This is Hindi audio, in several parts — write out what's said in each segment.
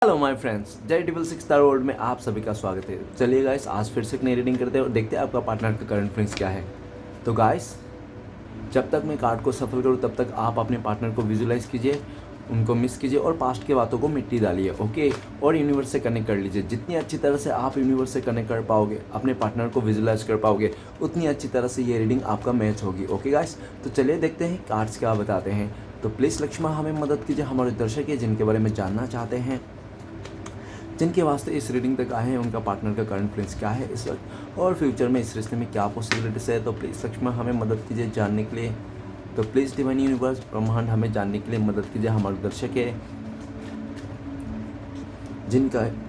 हेलो माय फ्रेंड्स, जय डबल सिक्स स्टार वर्ल्ड में आप सभी का स्वागत है। चलिए गाइस, आज फिर से एक नई रीडिंग करते हैं और देखते हैं आपका पार्टनर का करंट फीलिंग्स क्या है। तो गाइस, जब तक मैं कार्ड को सफल करूँ तब तक आप अपने पार्टनर को विजुलाइज कीजिए, उनको मिस कीजिए और पास्ट की बातों को मिट्टी डालिए, ओके। और यूनिवर्स से कनेक्ट कर लीजिए। जितनी अच्छी तरह से आप यूनिवर्स से कनेक्ट कर पाओगे, अपने पार्टनर को विजुलाइज कर पाओगे, उतनी अच्छी तरह से ये रीडिंग आपका मैच होगी, ओके गाइस। तो चलिए देखते हैं कार्ड्स क्या बताते हैं। तो प्लीज़ लक्ष्मण हमें मदद कीजिए, हमारे दर्शक है जिनके बारे में जानना चाहते हैं, जिनके वास्ते इस रीडिंग तक आए हैं, उनका पार्टनर का करंट फीलिंग्स क्या है इस वक्त और फ्यूचर में इस रिश्ते में क्या पॉसिबिलिटीज है। तो प्लीज़ लक्ष्मण हमें मदद कीजिए जानने के लिए। तो प्लीज़ डिवाइन यूनिवर्स ब्रह्मांड हमें जानने के लिए मदद कीजिए। हमारे दर्शक है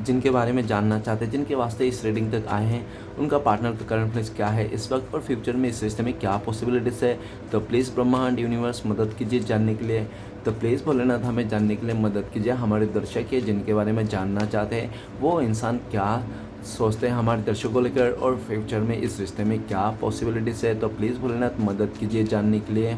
जिनके बारे में जानना चाहते हैं, जिनके वास्ते इस रीडिंग तक आए हैं, उनका पार्टनर का करंट फीलिंग्स क्या है इस वक्त और फ्यूचर में इस रिश्ते में क्या पॉसिबिलिटीज़ है। तो प्लीज़ ब्रह्मांड यूनिवर्स मदद कीजिए जानने के लिए। तो प्लीज़ भोलेनाथ हमें जानने के लिए मदद कीजिए। हमारे दर्शक है जिनके बारे में जानना चाहते हैं, वो इंसान क्या सोचते हैं हमारे दर्शकों को लेकर और फ्यूचर में इस रिश्ते में क्या पॉसिबिलिटीज़ है। तो प्लीज़ भोलेनाथ मदद कीजिए जानने के लिए।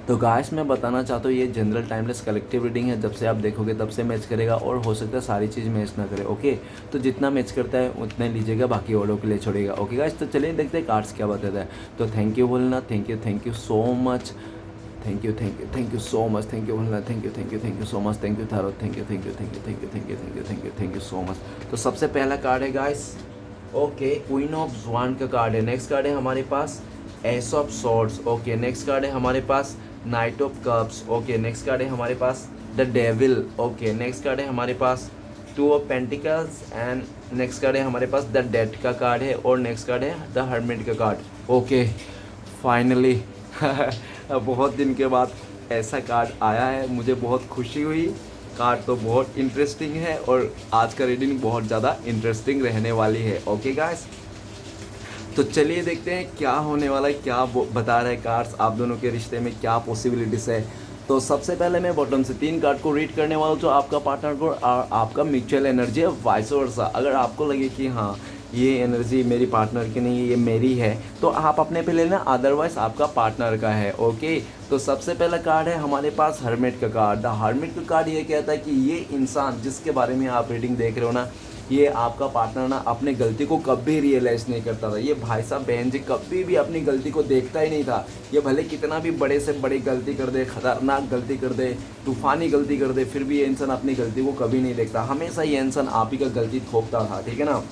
तो गाइस, मैं बताना चाहता हूँ ये जनरल टाइमलेस कलेक्टिव रीडिंग है। जब से आप देखोगे तब से मैच करेगा और हो सकता है सारी चीज़ मैच ना करे, ओके। तो जितना मैच करता है उतने लीजिएगा, बाकी औरों के लिए छोड़ेगा, ओके गाइस। तो चलिए देखते हैं कार्ड्स क्या बताता है। तो thank you Bholenath, thank you so much, thank you so much, thank you Bholenath, thank you so much, thank you tarot, thank you so much. तो सबसे पहला कार्ड है गाइस, ओके, क्वीन ऑफ ज़्वान का कार्ड है। नेक्स्ट कार्ड है हमारे पास ace of swords, okay. Next card है हमारे पास knight of cups, okay. Next card है हमारे पास the devil, okay. Next card है हमारे पास two of pentacles and next card है हमारे पास द डेथ का कार्ड है और नेक्स्ट कार्ड है द हर्मिट का कार्ड, ओके। फाइनली बहुत दिन के बाद ऐसा कार्ड आया है, मुझे बहुत खुशी हुई। कार्ड तो बहुत इंटरेस्टिंग है और आज का रीडिंग बहुत ज़्यादा इंटरेस्टिंग रहने वाली है, ओके गाइस। तो चलिए देखते हैं क्या होने वाला है, क्या बता रहे हैं कार्ड्स, आप दोनों के रिश्ते में क्या पॉसिबिलिटीज़ है। तो सबसे पहले मैं बॉटम से 3 कार्ड को रीड करने वाला हूँ जो आपका पार्टनर को और आपका म्यूचुअल एनर्जी है, वाइस वर्सा। अगर आपको लगे कि हाँ ये एनर्जी मेरी पार्टनर की नहीं है, ये मेरी है, तो आप अपने पे लेना, अदरवाइज आपका पार्टनर का है, ओके। तो सबसे पहला कार्ड है हमारे पास हर्मिट का कार्ड। द हर्मिट का कार्ड ये कहता है कि ये इंसान जिसके बारे में आप रीडिंग देख रहे हो ना, ये आपका पार्टनर ना अपने गलती को कभी रियलाइज़ नहीं करता था। ये भाई साहब बहन जी कभी भी अपनी गलती को देखता ही नहीं था। ये भले कितना भी बड़े से बड़ी गलती कर दे, खतरनाक गलती कर दे, तूफानी गलती कर दे, फिर भी ये इंसान अपनी गलती को कभी नहीं देखता। हमेशा ये इंसान आप ही का गलती थोपता था, ठीक है ना।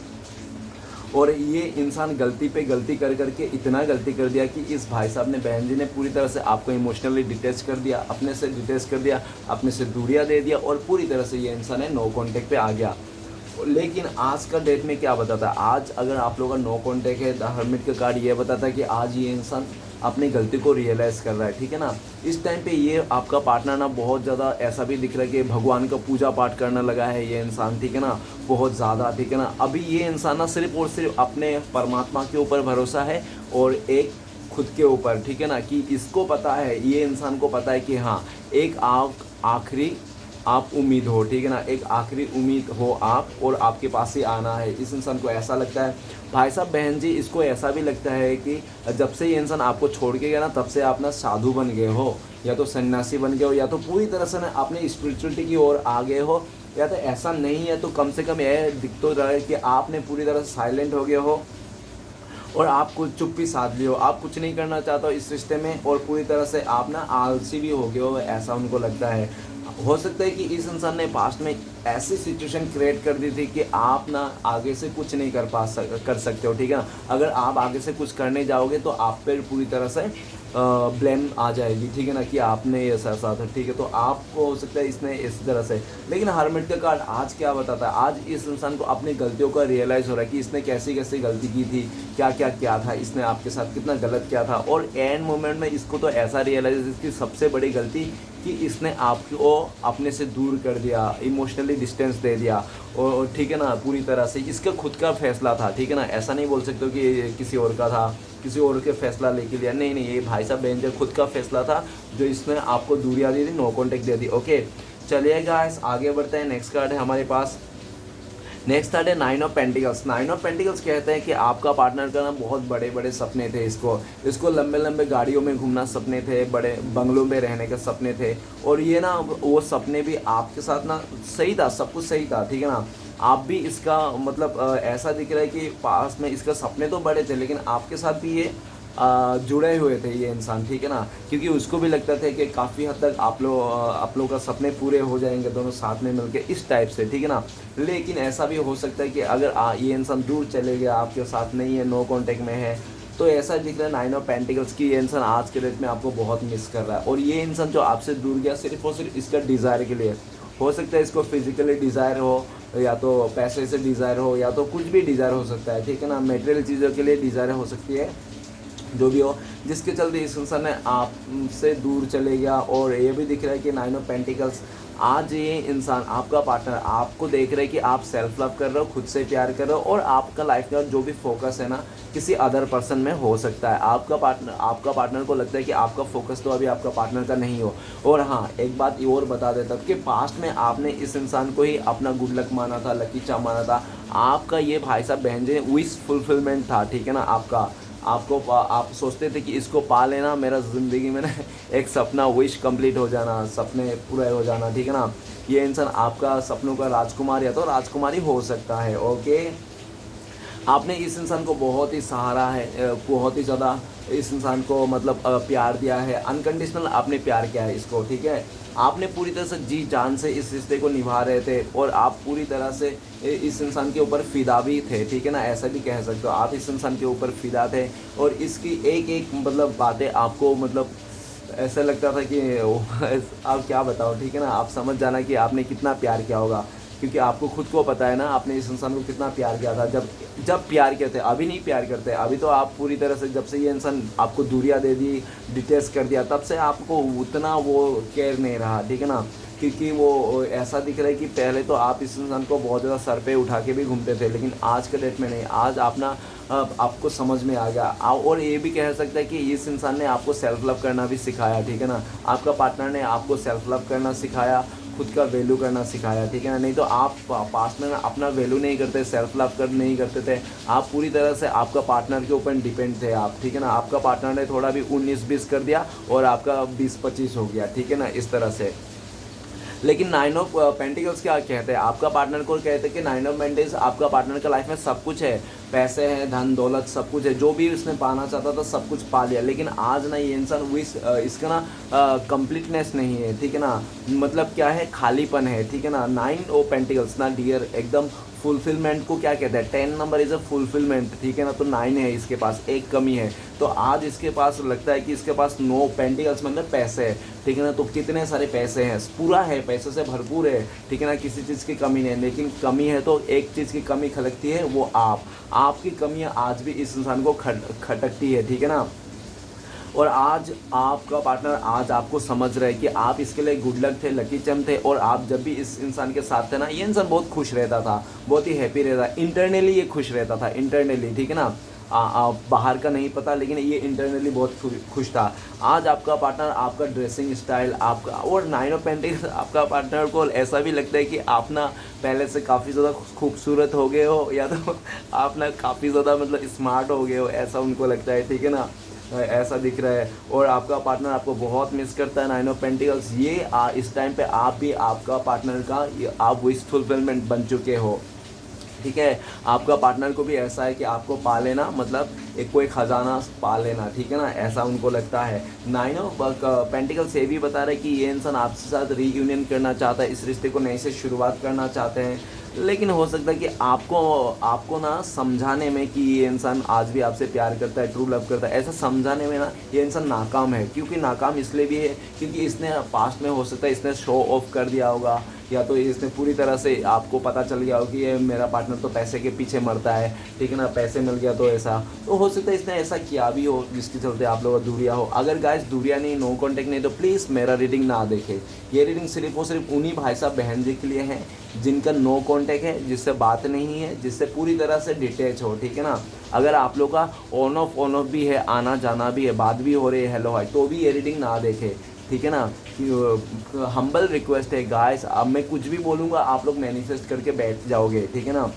और ये इंसान गलती पे गलती कर करके इतना गलती कर दिया कि इस भाई साहब ने, बहन जी ने पूरी तरह से आपको इमोशनली डिटैच कर दिया, अपने से डिटैच कर दिया, अपने से दूरियां दे दिया और पूरी तरह से ये इंसान है नो कॉन्टेक्ट पे आ गया। लेकिन आज का डेट में क्या बताता है, आज अगर आप लोगों का नो कॉन्टेक्ट है, द हर्मिट का कार्ड ये बताता है कि आज ये इंसान अपनी गलती को रियलाइज़ कर रहा है, ठीक है ना। इस टाइम पे ये आपका पार्टनर ना बहुत ज़्यादा ऐसा भी दिख रहा है कि भगवान का पूजा पाठ करने लगा है ये इंसान, ठीक है ना, बहुत ज़्यादा, ठीक है ना। अभी ये इंसान ना सिर्फ और सिर्फ अपने परमात्मा के ऊपर भरोसा है और एक खुद के ऊपर, ठीक है ना, कि इसको पता है, ये इंसान को पता है कि हाँ एक आखिरी आप उम्मीद हो, ठीक है ना, एक आखिरी उम्मीद हो आप और आपके पास ही आना है। इस इंसान को ऐसा लगता है, भाई साहब बहन जी, इसको ऐसा भी लगता है कि जब से ये इंसान आपको छोड़ के गया ना, तब से आप ना साधु बन गए हो, या तो सन्यासी बन गए हो, या तो पूरी तरह से ना अपने स्पिरिचुअलिटी की ओर आ गए हो, या तो ऐसा नहीं है तो कम से कम यह दिख तो रहा है कि आपने पूरी तरह से साइलेंट हो गए हो और आप कुछ चुप्पी साध ली हो, आप कुछ नहीं करना चाहते हो इस रिश्ते में और पूरी तरह से आप ना आलसी भी हो गए हो, ऐसा उनको लगता है। हो सकता है कि इस इंसान ने पास्ट में ऐसी सिचुएशन क्रिएट कर दी थी कि आप ना आगे से कुछ नहीं कर सकते हो, ठीक है ना। अगर आप आगे से कुछ करने जाओगे तो आप पर पूरी तरह से ब्लेम आ जाएगी, ठीक है ना, कि आपने ये ऐसा था, ठीक है। तो आपको हो सकता है इसने इस तरह से, लेकिन हर्मिट का कार्ड आज क्या बताता है, आज इस इंसान को अपनी गलतियों का रियलाइज़ हो रहा है कि इसने कैसी कैसी गलती की थी, क्या क्या किया था इसने आपके साथ, कितना गलत किया था। और एंड मोमेंट में इसको तो ऐसा रियलाइज, इसकी सबसे बड़ी गलती कि इसने आपको अपने से दूर कर दिया, इमोशनली डिस्टेंस दे दिया, और ठीक है ना, पूरी तरह से इसका खुद का फैसला था, ठीक है ना। ऐसा नहीं बोल सकते हो कि किसी और का था, किसी और के फैसला लेके लिया, नहीं नहीं, ये भाई साहब बहन खुद का फैसला था जो इसने आपको दूरियां दी थी, नो कॉन्टेक्ट दे दी, ओके। चलिए गाइस आगे बढ़ते हैं। नेक्स्ट कार्ड है हमारे पास नेक्स्ट आते nine of pentacles. Nine of pentacles कहते हैं कि आपका पार्टनर का ना बहुत बड़े बड़े सपने थे, इसको लंबे लंबे गाड़ियों में घूमना सपने थे, बड़े बंगलों में रहने के सपने थे, और ये ना वो सपने भी आपके साथ ना सही था, सब कुछ सही था, ठीक है ना। आप भी इसका मतलब ऐसा दिख रहा है कि पास में इसका सपने तो बड़े थे, लेकिन आपके साथ भी ये जुड़े हुए थे ये इंसान, ठीक है ना, क्योंकि उसको भी लगता था कि काफ़ी हद तक आप लोग का सपने पूरे हो जाएंगे दोनों साथ में मिलके, इस टाइप से, ठीक है ना। लेकिन ऐसा भी हो सकता है कि अगर ये इंसान दूर चले गया, आपके साथ नहीं है, नो कांटेक्ट में है, तो ऐसा दिख रहा है नाइन ऑफ पेंटिकल्स की ये इंसान आज के डेट में आपको बहुत मिस कर रहा है। और ये इंसान जो आपसे दूर गया सिर्फ और सिर्फ इसका डिज़ायर के लिए, हो सकता है इसको फिजिकली डिज़ायर हो, या तो पैसे से डिज़ायर हो, या तो कुछ भी डिज़ायर हो सकता है, ठीक है ना, मटेरियल चीज़ों के लिए डिज़ायर हो सकती है, जो भी हो, जिसके चलते इस इंसान ने आपसे दूर चले गया। और ये भी दिख रहा है कि नाइन ऑफ पेंटिकल्स, आज ये इंसान आपका पार्टनर आपको देख रहा है कि आप सेल्फ लव कर रहे हो, खुद से प्यार कर रहे हो, और आपका लाइफ का जो भी फोकस है ना किसी अदर पर्सन में हो सकता है। आपका पार्टनर को लगता है कि आपका फोकस तो अभी आपका पार्टनर का नहीं हो। और हाँ, एक बात ये और बता देता हूँ कि पास्ट में आपने इस इंसान को ही अपना गुड लक माना था, लकी चार्म माना था, आपका ये भाई साहब बहन जी विश फुलफिलमेंट था, ठीक है ना। आप सोचते थे कि इसको पा लेना, मेरा ज़िंदगी में ना एक सपना विश कंप्लीट हो जाना, सपने पूरे हो जाना, ठीक है ना। ये इंसान आपका सपनों का राजकुमार या तो राजकुमारी हो सकता है, ओके। आपने इस इंसान को बहुत ही सहारा है, बहुत ही ज़्यादा इस इंसान को मतलब प्यार दिया है, अनकंडीशनल आपने प्यार किया है इसको, ठीक है। आपने पूरी तरह से जी जान से इस रिश्ते को निभा रहे थे, और आप पूरी तरह से इस इंसान के ऊपर फ़िदा भी थे, ठीक है ना, ऐसा भी कह सकते हो, आप इस इंसान के ऊपर फ़िदा थे। और इसकी एक एक मतलब बातें आपको मतलब ऐसा लगता था कि आप क्या बताओ, ठीक है ना, आप समझ जाना कि आपने कितना प्यार किया होगा, क्योंकि आपको खुद को पता है ना आपने इस इंसान को कितना प्यार किया था। जब प्यार किया थे, अभी नहीं प्यार करते, अभी तो आप पूरी तरह से जब से ये इंसान आपको दूरियां दे दी, डिटेल्स कर दिया, तब से आपको उतना वो केयर नहीं रहा, ठीक है ना। क्योंकि वो ऐसा दिख रहा है कि पहले तो आप इस इंसान को बहुत ज़्यादा सर पे उठा के भी घूमते थे, लेकिन आज के डेट में नहीं, आज आपको समझ में आ गया। और ये भी कह सकते हैं कि इस इंसान ने आपको सेल्फ लव करना भी सिखाया, ठीक है ना। आपका पार्टनर ने आपको सेल्फ लव करना सिखाया, खुद का वैल्यू करना सिखाया, ठीक है ना। नहीं तो आप पास्ट में अपना वैल्यू नहीं करते, सेल्फ लव कर नहीं करते थे, आप पूरी तरह से आपका पार्टनर के ऊपर डिपेंड थे आप, ठीक है ना। आपका पार्टनर ने थोड़ा भी 19-20 कर दिया और आपका 20-25 हो गया, ठीक है ना, इस तरह से। लेकिन नाइन ऑफ पेंटिकल्स क्या कहते हैं, आपका पार्टनर को कहते हैं कि नाइन ऑफ पेंटिकल्स आपका पार्टनर का लाइफ में सब कुछ है, पैसे हैं, धन दौलत, सब कुछ है, जो भी उसने पाना चाहता था सब कुछ पा लिया। लेकिन आज ना ये इंसान इसका ना कंप्लीटनेस नहीं है, ठीक है ना, मतलब क्या है, खालीपन है, ठीक है ना। नाइन ऑफ पेंटिकल्स ना डियर एकदम फुलफिलमेंट को क्या कहते हैं, 10 नंबर इज़ अ फुलफिलमेंट, ठीक है ना। तो 9 है इसके पास, एक कमी है, तो आज इसके पास लगता है कि इसके पास 9 पेंटिकल्स मतलब पैसे है, ठीक है ना। तो कितने सारे पैसे हैं, पूरा है, पैसे से भरपूर है, ठीक है ना, किसी चीज़ की कमी नहीं है। लेकिन कमी है तो एक चीज़ की कमी खलकती है, वो आपकी कमियाँ आज भी इस इंसान को खटकती है, ठीक है ना। और आज आपका पार्टनर आज आपको समझ रहा है कि आप इसके लिए गुड लक थे, लकी चम थे, और आप जब भी इस इंसान के साथ थे ना, ये इंसान बहुत खुश रहता था, बहुत ही हैप्पी रहता, इंटरनली ये खुश रहता था, इंटरनली, ठीक है ना। बाहर का नहीं पता, लेकिन ये इंटरनली बहुत खुश था। आज आपका पार्टनर, आपका ड्रेसिंग स्टाइल, आपका और नाइन ऑफ पेंटिकल्स, आपका पार्टनर को ऐसा भी लगता है कि आप ना पहले से काफ़ी ज़्यादा खूबसूरत हो गए हो, या तो आप ना काफ़ी ज़्यादा मतलब स्मार्ट हो गए हो, ऐसा उनको लगता है, ठीक है ना, ऐसा दिख रहा है। और आपका पार्टनर आपको बहुत मिस करता है, नाइन ऑफ पेंटिकल्स। ये इस टाइम पे आप भी आपका पार्टनर का आप विश फुलफिलमेंट बन चुके हो, ठीक है। आपका पार्टनर को भी ऐसा है कि आपको पा लेना मतलब एक कोई ख़जाना पा लेना, ठीक है ना, ऐसा उनको लगता है। नाइन ऑफ पेंटिकल्स ये भी बता रहा है कि ये इंसान आपके साथ रीयूनियन करना चाहता है, इस रिश्ते को नए से शुरुआत करना चाहते हैं। लेकिन हो सकता है कि आपको ना समझाने में कि ये इंसान आज भी आपसे प्यार करता है, ट्रू लव करता है, ऐसा समझाने में ना ये इंसान नाकाम है। क्योंकि नाकाम इसलिए भी है क्योंकि इसने पास्ट में हो सकता है इसने शो ऑफ कर दिया होगा, या तो इसने पूरी तरह से आपको पता चल गया हो कि ये मेरा पार्टनर तो पैसे के पीछे मरता है, ठीक है ना, पैसे मिल गया तो ऐसा, तो हो सकता है इसने ऐसा किया भी हो जिसके चलते आप लोग दूरिया हो। अगर गाइस दूरिया नहीं, नो कांटेक्ट नहीं, तो प्लीज़ मेरा रीडिंग ना देखें। ये रीडिंग सिर्फ और सिर्फ उन्हीं भाई साहब बहन जी के लिए है जिनका नो कांटेक्ट है, जिससे बात नहीं है, जिससे पूरी तरह से डिटेच हो, ठीक है ना। अगर आप लोग का ऑन ऑफ भी है, आना जाना भी है, बात भी हो रही है, हेलो हाय, तो भी ये रीडिंग ना देखें। ठीक है ना। हम्बल रिक्वेस्ट है गाइस, अब मैं कुछ भी बोलूँगा आप लोग मैनिफेस्ट करके बैठ जाओगे, ठीक है ना।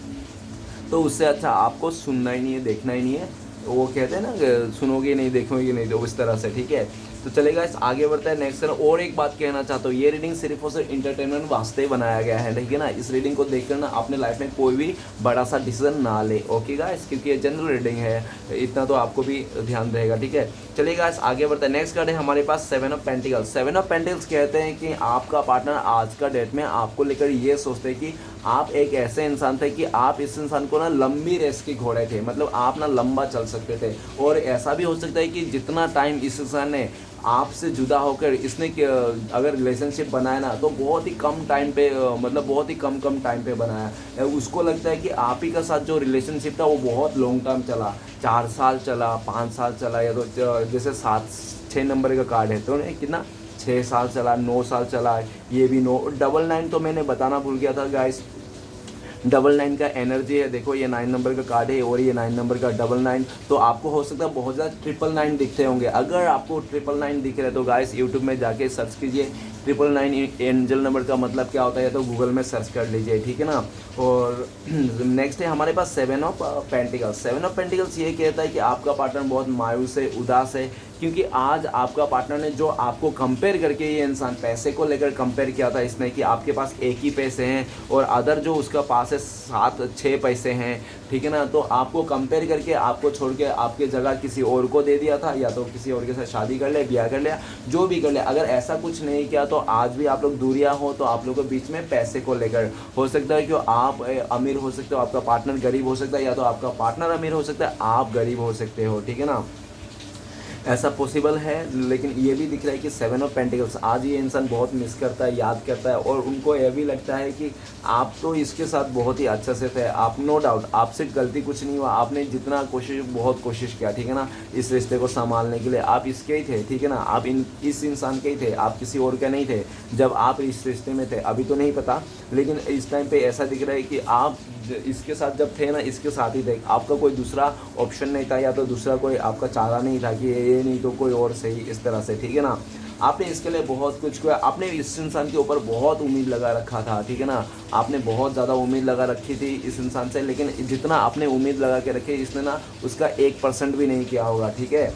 तो उससे अच्छा आपको सुनना ही नहीं है, देखना ही नहीं है। वो कहते हैं ना कि सुनोगे नहीं देखोगे नहीं, तो इस तरह से, ठीक है। तो चलेगा, इस आगे बढ़ता है नेक्स्ट तरफ। और एक बात कहना चाहता हूँ, ये रीडिंग सिर्फ और सिर्फ इंटरटेनमेंट वास्ते ही बनाया गया है, ठीक है ना। इस रीडिंग को देखकर ना अपने लाइफ में कोई भी बड़ा सा डिसीजन ना ले, ओके गाइस, क्योंकि ये जनरल रीडिंग है, इतना तो आपको भी ध्यान रहेगा, ठीक है। चलिए गाइस आगे बढ़ता है। नेक्स्ट कार्ड है हमारे पास 7 ऑफ पेंटिकल्स। 7 ऑफ पेंटिकल्स कहते हैं कि आपका पार्टनर आज का डेट में आपको लेकर ये सोचते हैं कि आप एक ऐसे इंसान थे कि आप इस इंसान को ना लंबी रेस के घोड़े थे, मतलब आप ना लंबा चल सकते थे। और ऐसा भी हो सकता है कि जितना टाइम इस इंसान ने आपसे जुदा होकर इसने अगर रिलेशनशिप बनाया ना, तो बहुत ही कम टाइम पे, मतलब बहुत ही कम टाइम पे बनाया। उसको लगता है कि आप ही का साथ जो रिलेशनशिप था वो बहुत लॉन्ग टाइम चला, 4 साल चला, 5 साल चला, या तो जैसे 7-6 नंबर का कार्ड है तो कितना 6 साल चला, 9 साल चला, ये भी 9। 99 तो मैंने बताना भूल गया था गाइस, 99 का एनर्जी है, देखो ये 9 नंबर का कार्ड है और ये 9 नंबर का 99। तो आपको हो सकता है बहुत ज़्यादा 999 दिखते होंगे। अगर आपको 999 दिख रहे तो गाइस यूट्यूब में जाके सर्च कीजिए 999 एंजल नंबर का मतलब क्या होता है, तो गूगल में सर्च कर लीजिए, ठीक है ना। और नेक्स्ट है हमारे पास 7 ऑफ पेंटिकल्स। 7 ऑफ पेंटिकल्स ये कहता है कि आपका पार्टनर बहुत मायूस है, उदास है, क्योंकि आज आपका पार्टनर ने जो आपको कंपेयर करके, ये इंसान पैसे को लेकर कंपेयर किया था इसने कि आपके पास एक ही पैसे हैं और अदर जो उसका पास है 7-6 पैसे हैं, ठीक है ना। तो आपको कंपेयर करके आपको छोड़ के आपके जगह किसी और को दे दिया था, या तो किसी और के साथ शादी कर ले, ब्याह कर लिया, जो भी कर ले। अगर ऐसा कुछ नहीं किया तो आज भी आप लोग दूरियां हो, तो आप लोगों के बीच में पैसे को लेकर हो सकता है कि आप अमीर हो सकते हो, आपका पार्टनर गरीब हो सकता है, या तो आपका पार्टनर अमीर हो सकता है, आप गरीब हो सकते हो, ठीक है ना। ऐसा पॉसिबल है। लेकिन ये भी दिख रहा है कि 7 ऑफ पेंटिकल्स आज ये इंसान बहुत मिस करता है, याद करता है, और उनको यह भी लगता है कि आप तो इसके साथ बहुत ही अच्छे से थे। आप नो डाउट आपसे गलती कुछ नहीं हुआ, आपने जितना कोशिश, बहुत कोशिश किया, ठीक है ना, इस रिश्ते को संभालने के लिए। आप इसके ही थे, ठीक है ना, आप इस इंसान के ही थे, आप किसी और के नहीं थे जब आप इस रिश्ते में थे। अभी तो नहीं पता, लेकिन इस टाइम पे ऐसा दिख रहा है कि आप इसके साथ जब थे ना, इसके साथ ही थे, आपका कोई दूसरा ऑप्शन नहीं था, या तो दूसरा कोई आपका चारा नहीं था कि ये नहीं तो कोई और सही, इस तरह से, ठीक है ना। आपने इसके लिए बहुत कुछ किया, आपने इस इंसान के ऊपर बहुत उम्मीद लगा रखा था, ठीक है ना, आपने बहुत ज़्यादा उम्मीद लगा रखी थी इस इंसान से, लेकिन जितना आपने उम्मीद लगा के रखी इसने ना उसका 1% भी नहीं किया होगा, ठीक है।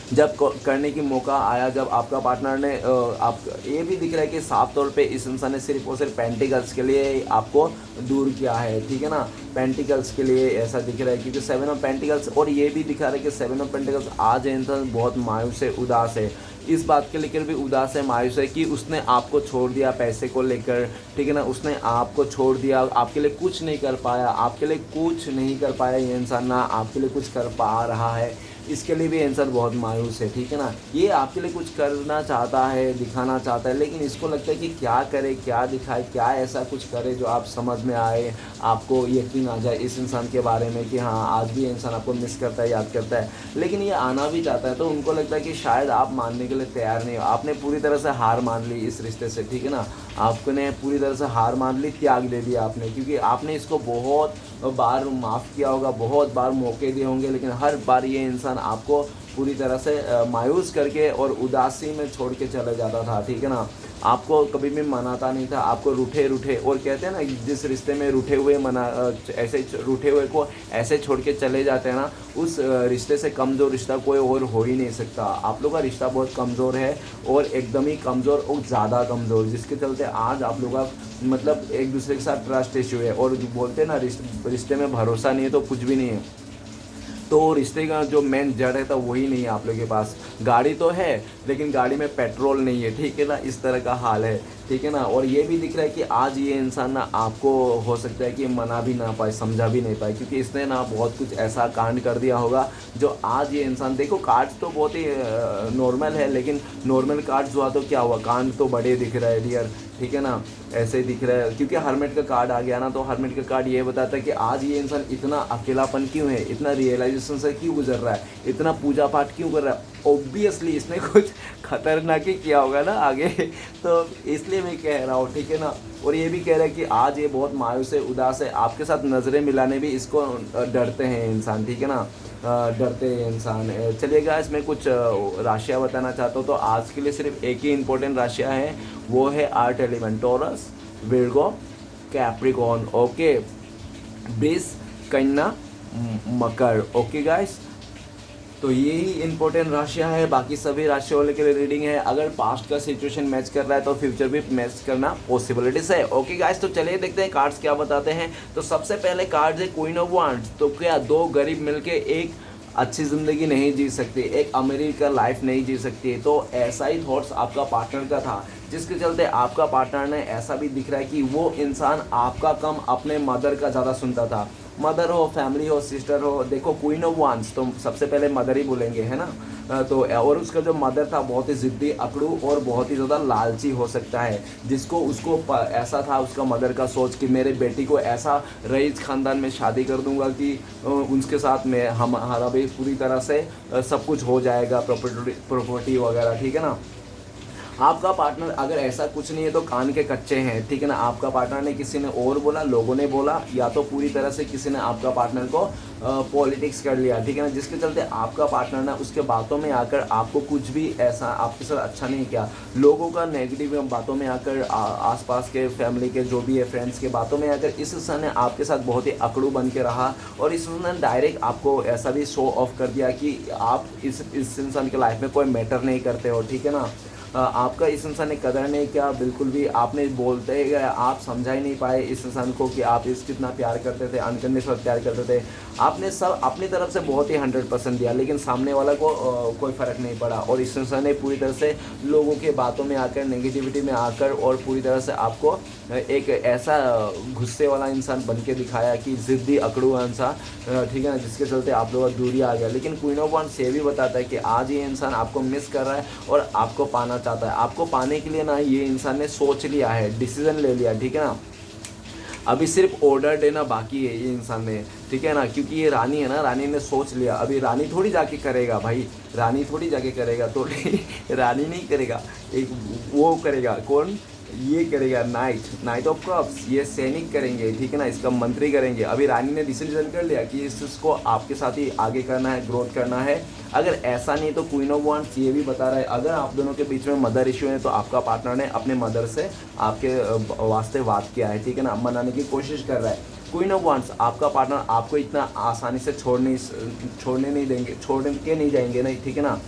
जब करने की मौका आया, जब आपका पार्टनर ने आप, ये भी दिख रहा है कि साफ तौर पे इस इंसान ने सिर्फ और सिर्फ पेंटिकल्स के लिए आपको दूर किया है, ठीक है ना, पेंटिकल्स के लिए ऐसा दिख रहा है, क्योंकि 7 ऑफ पेंटिकल्स। और ये भी दिखा रहा है कि 7 ऑफ पेंटिकल्स आज इंसान बहुत मायूस है, उदास है, इस बात के लेकर भी उदास है, मायूस है कि उसने आपको छोड़ दिया पैसे को लेकर, ठीक है ना, उसने आपको छोड़ दिया, आपके लिए कुछ नहीं कर पाया, आपके लिए कुछ नहीं कर पाया ये इंसान, ना आपके लिए कुछ कर पा रहा है, इसके लिए भी इंसान बहुत मायूस है, ठीक है ना। ये आपके लिए कुछ करना चाहता है, दिखाना चाहता है, लेकिन इसको लगता है कि क्या करे, क्या दिखाए, क्या ऐसा कुछ करे जो आप समझ में आए, आपको यकीन आ जाए इस इंसान के बारे में कि हाँ आज भी इंसान आपको मिस करता है, याद करता है। लेकिन ये आना भी चाहता है, तो उनको लगता है कि शायद आप मानने के लिए तैयार नहीं हो, आपने पूरी तरह से हार मान ली इस रिश्ते से, ठीक है ना, आपने पूरी तरह से हार मान ली, त्याग दे दिया आपने, क्योंकि आपने इसको बहुत बार माफ़ किया होगा, बहुत बार मौके दिए होंगे, लेकिन हर बार ये इंसान आपको पूरी तरह से मायूस करके और उदासी में छोड़ के चला जाता था, ठीक है ना, आपको कभी भी मनाता नहीं था, आपको रूठे रूठे, और कहते हैं ना जिस रिश्ते में रूठे हुए ऐसे रूठे हुए को ऐसे छोड़ के चले जाते हैं ना, उस रिश्ते से कमज़ोर रिश्ता कोई और हो ही नहीं सकता। आप लोग का रिश्ता बहुत कमज़ोर है, और एकदम ही कमज़ोर और ज़्यादा कमज़ोर, जिसके चलते आज आप लोग का मतलब एक दूसरे के साथ ट्रस्ट इशू है, और जो बोलते हैं ना रिश्ते में भरोसा नहीं है तो कुछ भी नहीं है। तो रिश्ते का जो मेन जड़ है तो वही नहीं है आप लोगों के पास। गाड़ी तो है लेकिन गाड़ी में पेट्रोल नहीं है, ठीक है ना, इस तरह का हाल है, ठीक है ना। और ये भी दिख रहा है कि आज ये इंसान ना आपको हो सकता है कि मना भी ना पाए, समझा भी नहीं पाए, क्योंकि इसने ना बहुत कुछ ऐसा कांड कर दिया होगा जो आज ये इंसान, देखो कार्ड तो बहुत ही नॉर्मल है, लेकिन नॉर्मल कार्ड हुआ तो क्या हुआ, कांड तो बड़े दिख रहा है डियर, ठीक है ना, ऐसे ही दिख रहा है। क्योंकि हरमेट का कार्ड आ गया ना, तो हरमेट का कार्ड ये बताता है कि आज ये इंसान इतना अकेलापन क्यों है, इतना रियलाइजेशन से क्यों गुजर रहा है, इतना पूजा पाठ क्यों कर रहा है। ऑब्वियसली इसने कुछ खतरनाक ही किया होगा ना आगे, तो इसलिए मैं कह रहा हूँ, ठीक है ना। और ये भी कह रहा है कि आज ये बहुत मायूस है, उदास है, आपके साथ नज़रें मिलाने भी इसको डरते हैं इंसान, ठीक है ना। डरते हैं इंसान। चलिए गाइस, मैं कुछ राशियाँ बताना चाहता हूँ। तो आज के लिए सिर्फ एक ही इंपॉर्टेंट राशियाँ हैं, वो है art element, taurus, Virgo, Capricorn, okay, वृष, कन्या, मकर, ओके गाइस। तो ये ही इंपॉर्टेंट राशियाँ है, बाकी सभी राशियों वाले के लिए रीडिंग है। अगर पास्ट का सिचुएशन मैच कर रहा है तो फ्यूचर भी मैच करना पॉसिबिलिटीज है, ओके गाइस। तो चलिए देखते हैं कार्ड्स क्या बताते हैं। तो सबसे पहले कार्ड है क्वीन ऑफ वांड्स। तो क्या दो गरीब मिलके एक अच्छी ज़िंदगी नहीं जी सकती, एक अमीर का लाइफ नहीं जी सकती। तो ऐसा ही थॉट्स आपका पार्टनर का था, जिसके चलते आपका पार्टनर ने ऐसा भी दिख रहा है कि वो इंसान आपका कम अपने मदर का ज़्यादा सुनता था। मदर हो, फैमिली हो, सिस्टर हो, देखो क्वीन ऑफ वांस तो सबसे पहले मदर ही बोलेंगे, है ना। तो और उसका जो मदर था बहुत ही ज़िद्दी, अकड़ू और बहुत ही ज़्यादा लालची हो सकता है, जिसको उसको ऐसा था उसका मदर का सोच कि मेरे बेटी को ऐसा रईस ख़ानदान में शादी कर दूंगा कि उसके साथ में हमारा भी पूरी तरह से सब कुछ हो जाएगा, प्रॉपर्टी वगैरह, ठीक है ना। आपका पार्टनर अगर ऐसा कुछ नहीं है तो कान के कच्चे हैं, ठीक है ना। आपका पार्टनर ने किसी ने और बोला, लोगों ने बोला, या तो पूरी तरह से किसी ने आपका पार्टनर को पॉलिटिक्स कर लिया, ठीक है ना, जिसके चलते आपका पार्टनर ने उसके बातों में आकर आपको कुछ भी ऐसा आपके साथ अच्छा नहीं किया। लोगों का नेगेटिव बातों में आकर, आसपास के फैमिली के जो भी है फ्रेंड्स के बातों में आकर इस इंसान ने आपके साथ बहुत ही अकड़ू बन के रहा, और इस इंसान ने डायरेक्ट आपको ऐसा भी शो ऑफ कर दिया कि आप इस इंसान की लाइफ में कोई मैटर नहीं करते हो, ठीक है ना। आपका इस इंसान ने कदर नहीं किया बिल्कुल भी। आपने बोलते गए, आप समझा ही नहीं पाए इस इंसान को कि आप इस कितना प्यार करते थे, अनकंडीशनल प्यार करते थे। आपने सब अपनी तरफ से बहुत ही 100% दिया, लेकिन सामने वाला को कोई फ़र्क नहीं पड़ा, और इस इंसान ने पूरी तरह से लोगों के बातों में आकर, नेगेटिविटी में आकर, और पूरी तरह से आपको एक ऐसा गुस्से वाला इंसान बन के दिखाया कि ज़िद्दी अकड़ू इंसान, ठीक है ना, जिसके चलते आप लोगों का दूरी आ गया। लेकिन क्वीन ऑफ वांड्स ये भी बताता है कि आज ये इंसान आपको मिस कर रहा है और आपको पाना चाहता है। आपको पाने के लिए ना ये इंसान ने सोच लिया है, डिसीजन ले लिया, ठीक है ना। अभी सिर्फ ऑर्डर देना बाकी है ये इंसान ने, ठीक है ना, क्योंकि ये रानी है ना, रानी ने सोच लिया। अभी रानी थोड़ी जाके करेगा भाई, रानी थोड़ी जाके करेगा, तो रानी नहीं करेगा, एक वो करेगा, कौन, ये करेगा, नाइट ऑफ कप्स, ये सैनिक करेंगे, ठीक है ना, इसका मंत्री करेंगे। अभी रानी ने डिसीजन कर लिया कि इसको आपके साथ ही आगे करना है, ग्रोथ करना है। अगर ऐसा नहीं तो क्वीन ऑफ वांड्स ये भी बता रहा है, अगर आप दोनों के बीच में मदर इशू है तो आपका पार्टनर ने अपने मदर से आपके वास्ते बात किया है, ठीक है ना, मनाने की कोशिश कर रहा है। क्वीन ऑफ वांड्स, आपका पार्टनर आपको इतना आसानी से छोड़ने नहीं देंगे, छोड़ के नहीं जाएंगे, नहीं, ठीक है ना,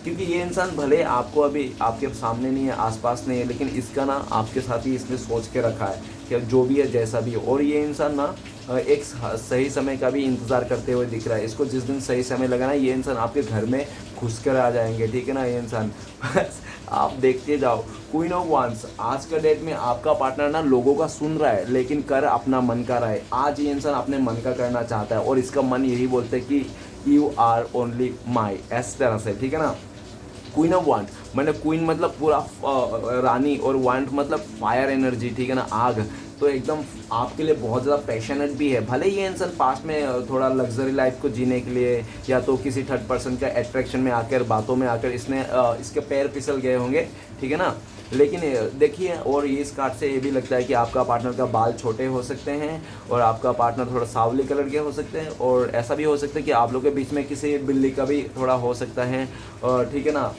क्योंकि ये इंसान भले आपको अभी आपके सामने नहीं है, आसपास नहीं है, लेकिन इसका ना आपके साथ ही इसने सोच के रखा है कि जो भी है जैसा भी हो। और ये इंसान ना एक सही समय का भी इंतज़ार करते हुए दिख रहा है। इसको जिस दिन सही समय लगा ना, ये इंसान आपके घर में घुस कर आ जाएंगे, ठीक है ना, ये इंसान बस आप देखते जाओ। क्वीन ऑफ वांड्स, आज का डेट में आपका पार्टनर ना लोगों का सुन रहा है, लेकिन कर अपना मन का रहा है। आज ये इंसान अपने मन का करना चाहता है, और इसका मन यही बोलता है कि यू आर ओनली माई, इस तरह से, ठीक है ना। क्वीन ऑफ वांड मतलब क्वीन मतलब पूरा रानी, और वांड मतलब फायर एनर्जी, ठीक है ना, आग। तो एकदम आपके लिए बहुत ज़्यादा पैशनेट भी है। भले ये इंसान पास्ट में थोड़ा लग्जरी लाइफ को जीने के लिए या तो किसी थर्ड पर्सन का अट्रैक्शन में आकर, बातों में आकर इसने इसके पैर फिसल गए होंगे, ठीक है ना। लेकिन देखिए, और ये इस कार्ड से ये भी लगता है कि आपका पार्टनर का बाल छोटे हो सकते हैं, और आपका पार्टनर थोड़ा सावली कलर के हो सकते हैं, और ऐसा भी हो सकता है कि आप लोग के बीच में किसी बिल्ली का भी थोड़ा हो सकता है, और ठीक है ना।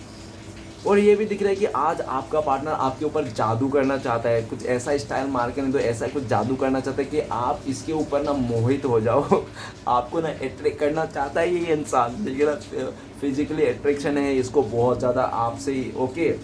और ये भी दिख रहा है कि आज आपका पार्टनर आपके ऊपर जादू करना चाहता है, कुछ ऐसा स्टाइल मार के नहीं तो ऐसा कुछ जादू करना चाहता है कि आप इसके ऊपर ना मोहित हो जाओ। आपको ना अट्रैक्ट करना चाहता है ये इंसान, ठीक है ना, फिजिकली अट्रैक्शन है इसको बहुत ज़्यादा आपसे ही, ओके।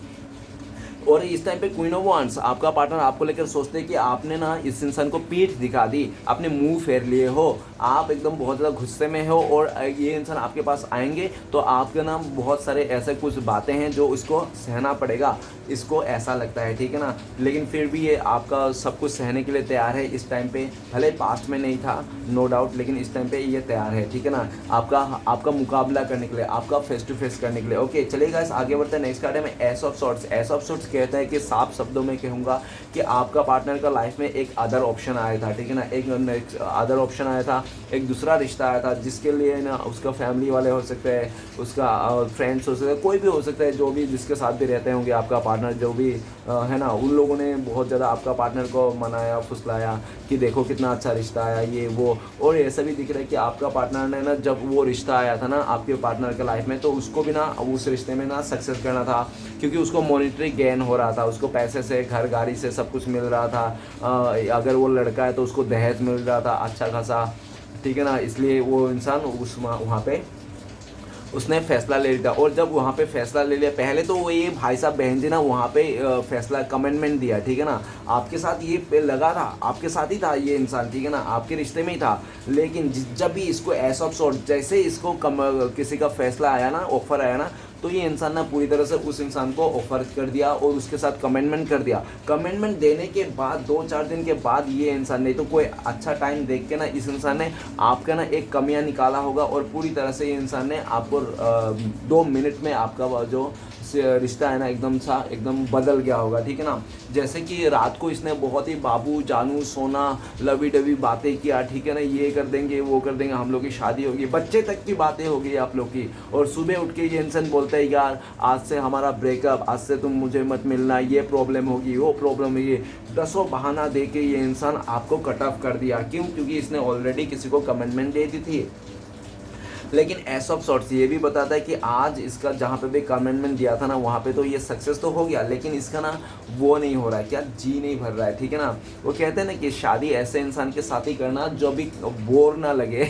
और इस टाइम पे क्वीन ऑफ वांड्स, आपका पार्टनर आपको लेकर सोचते हैं कि आपने ना इस इंसान को पीठ दिखा दी, आपने मुंह फेर लिए हो, आप एकदम बहुत ज़्यादा गुस्से में हो, और ये इंसान आपके पास आएंगे तो आपके ना बहुत सारे ऐसे कुछ बातें हैं जो इसको सहना पड़ेगा, इसको ऐसा लगता है, ठीक है ना। लेकिन फिर भी ये आपका सब कुछ सहने के लिए तैयार है इस टाइम पे, भले पास्ट में नहीं था नो डाउट, लेकिन इस टाइम पे ये तैयार है, ठीक है ना, आपका मुकाबला करने के लिए, आपका फेस टू फेस करने के लिए, ओके। चलिए गाइस, आगे बढ़ते हैं। नेक्स्ट कार्ड है S of swords. S of swords कहता है कि साफ शब्दों में कहूँगा कि आपका पार्टनर का लाइफ में एक अदर ऑप्शन आया था, ठीक है ना, एक अदर ऑप्शन आया था, एक दूसरा रिश्ता आया था जिसके लिए ना उसका फैमिली वाले हो सकते हैं, उसका फ्रेंड्स हो सकते हैं, कोई भी हो सकता है, जो भी जिसके साथ भी रहते होंगे आपका पार्टनर, जो भी है ना, उन लोगों ने बहुत ज़्यादा आपका पार्टनर को मनाया फुसलाया कि देखो कितना अच्छा रिश्ता आया ये वो। और ऐसा भी दिख रहा है कि आपका पार्टनर ने ना, जब वो रिश्ता आया था ना आपके पार्टनर के लाइफ में, तो उसको भी ना उस रिश्ते में ना सक्सेस करना था, क्योंकि उसको मॉनेटरी गेन हो रहा था, उसको पैसे से, घर गाड़ी से सब कुछ मिल रहा था। अगर वो लड़का है तो उसको दहेज मिल रहा था अच्छा खासा, ठीक है ना, इसलिए वो इंसान उस वहाँ पे उसने फैसला ले लिया। और जब वहाँ पे फैसला ले लिया, पहले तो वो ये भाई साहब बहन जी ना वहाँ पे फैसला कमेंटमेंट दिया, ठीक है ना, आपके साथ ये लगा था, आपके साथ ही था ये इंसान, ठीक है ना, आपके रिश्ते में ही था। लेकिन जब भी इसको ऐसा सॉर्ट, जैसे इसको किसी का फैसला आया ना, ऑफर आया ना, तो ये इंसान ना पूरी तरह से उस इंसान को ऑफर कर दिया और उसके साथ कमेंटमेंट कर दिया। कमेंटमेंट देने के बाद 2-4 दिन के बाद ये इंसान, नहीं तो कोई अच्छा टाइम देख के ना इस इंसान ने आपका ना एक कमियां निकाला होगा और पूरी तरह से ये इंसान ने आपको 2 मिनट में आपका जो रिश्ता है ना एकदम बदल गया होगा, ठीक है ना। जैसे कि रात को इसने बहुत ही बाबू जानू सोना लवी डवी बातें किया, ठीक है ना, ये कर देंगे वो कर देंगे, हम लोग की शादी होगी, बच्चे तक की बातें होगी आप लोग की। और सुबह उठ के ये इंसान बोलता है यार आज से हमारा ब्रेकअप, आज से तुम मुझे मत मिलना, ये प्रॉब्लम होगी वो प्रॉब्लम होगी, 10 बहाना दे के ये इंसान आपको कट ऑफ कर दिया। क्यों? क्योंकि इसने ऑलरेडी किसी को कमिटमेंट दे दी थी। लेकिन एस ऑफ सॉर्ट्स ये भी बताता है कि आज इसका जहाँ पे भी कमिटमेंट दिया था ना वहाँ पे तो ये सक्सेस तो हो गया, लेकिन इसका ना वो नहीं हो रहा है, क्या जी नहीं भर रहा है, ठीक है ना। वो कहते हैं ना कि शादी ऐसे इंसान के साथ ही करना जो भी बोर ना लगे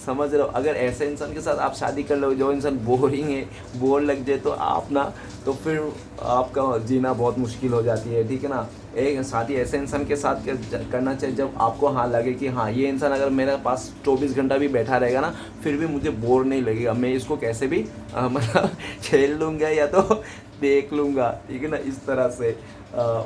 समझ रहे हो, अगर ऐसे इंसान के साथ आप शादी कर लो जो इंसान बोरिंग है, बोर लग जाए तो आप ना, तो फिर आपका जीना बहुत मुश्किल हो जाती है, ठीक है ना। एक शादी ऐसे इंसान के साथ करना चाहिए जब आपको हाँ लगे कि हाँ ये इंसान अगर मेरे पास 24 घंटा भी बैठा रहेगा ना फिर भी मुझे बोर नहीं लगेगा, मैं इसको कैसे भी मतलब खेल लूँगा या तो देख लूँगा, ठीक है ना, इस तरह से।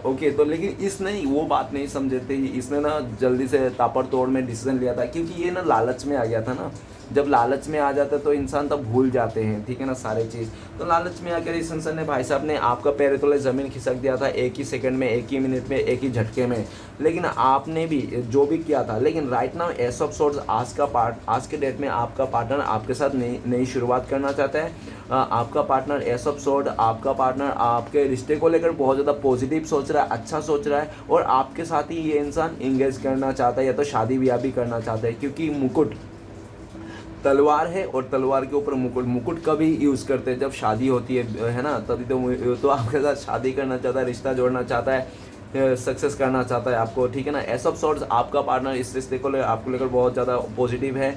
ओके, तो लेकिन इसने वो बात नहीं समझे थे, इसने ना जल्दी से ताबड़तोड़ में डिसीजन लिया था, क्योंकि ये ना लालच में आ गया था ना। जब लालच में आ जाता है तो इंसान तब भूल जाते हैं, ठीक है ना, सारे चीज़। तो लालच में आकर इस इंसान ने, भाई साहब ने आपका पैर तले ज़मीन खिसक दिया था एक ही सेकंड में, एक ही मिनट में, एक ही झटके में। लेकिन आपने भी जो भी किया था, लेकिन right now S of source आज के डेट में आपका पार्टनर आपके साथ नई शुरुआत करना चाहता है। आपका पार्टनर एस ऑफ सोर्स, आपका पार्टनर आपके रिश्ते को लेकर बहुत ज़्यादा पॉजिटिव सोच रहा है, अच्छा सोच रहा है, और आपके साथ ही ये इंसान इंगेज करना चाहता है या तो शादी ब्याह भी करना चाहता है। क्योंकि मुकुट तलवार है और तलवार के ऊपर मुकुट कभी यूज़ करते हैं जब शादी होती है ना, तभी तो आपके साथ शादी करना चाहता है, रिश्ता जोड़ना चाहता है, सक्सेस करना चाहता है आपको, ठीक है ना। एस ऑफ सॉर्ट्स आपका पार्टनर इस रिश्ते को आपको लेकर बहुत ज़्यादा पॉजिटिव है।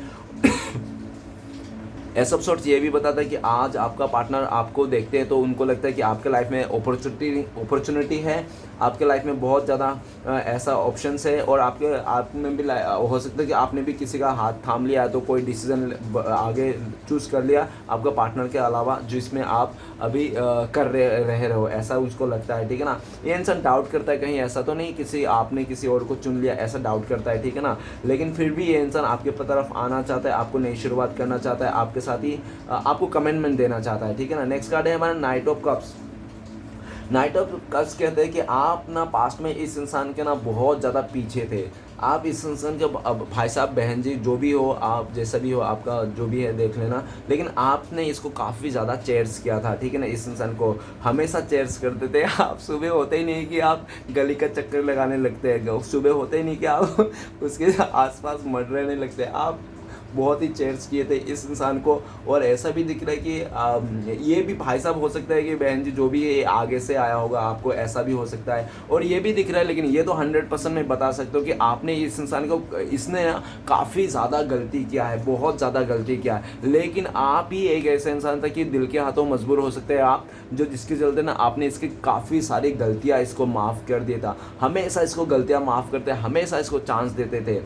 एस ऑफ सॉर्ट्स ये भी बताता है कि आज आपका पार्टनर आपको देखते हैं तो उनको लगता है कि आपके लाइफ में अपॉर्चुनिटी है, आपके लाइफ में बहुत ज़्यादा ऐसा ऑप्शंस है, और आप में भी हो सकता है कि आपने भी किसी का हाथ थाम लिया तो कोई डिसीजन आगे चूज़ कर लिया आपका पार्टनर के अलावा जिसमें आप अभी कर रहे हो, ऐसा उसको लगता है, ठीक है ना। ये इंसान डाउट करता है कहीं ऐसा तो नहीं आपने किसी और को चुन लिया, ऐसा डाउट करता है, ठीक है ना। लेकिन फिर भी ये इंसान आपके तरफ आना चाहता है, आपको नई शुरुआत करना चाहता है, आपके साथ ही आपको कमिटमेंट देना चाहता है, ठीक है ना। नेक्स्ट कार्ड है हमारा night of cups. Night of cups कहते हैं कि आप ना पास्ट में इस इंसान के ना बहुत ज़्यादा पीछे थे, आप इस इंसान के भाई साहब बहन जी जो भी हो, आप जैसा भी हो, आपका जो भी है देख लेना, लेकिन आपने इसको काफ़ी ज़्यादा चेयर्स किया था, ठीक है ना। इस इंसान को हमेशा चेयर्स करते थे आप, सुबह होते ही नहीं कि आप गली का चक्कर लगाने लगते हैं, सुबह होते ही नहीं कि आप उसके आसपास मंडराने लगते, आप बहुत ही चेयर्स किए थे इस इंसान को। और ऐसा भी दिख रहा है कि ये भी भाई साहब हो सकता है कि बहन जी जो भी है आगे से आया होगा आपको, ऐसा भी हो सकता है। और ये भी दिख रहा है, लेकिन ये तो 100% मैं बता सकता हूँ कि आपने इस इंसान को, इसने काफ़ी ज़्यादा गलती किया है, बहुत ज़्यादा गलती किया है, लेकिन आप ही एक ऐसा इंसान था कि दिल के हाथों मजबूर हो सकते हैं आप, जो जिसके चलते ना आपने इसकी काफ़ी सारी गलतियाँ इसको माफ़ कर दिया था। हमेशा इसको गलतियाँ माफ़ करते, हमेशा इसको चांस देते थे,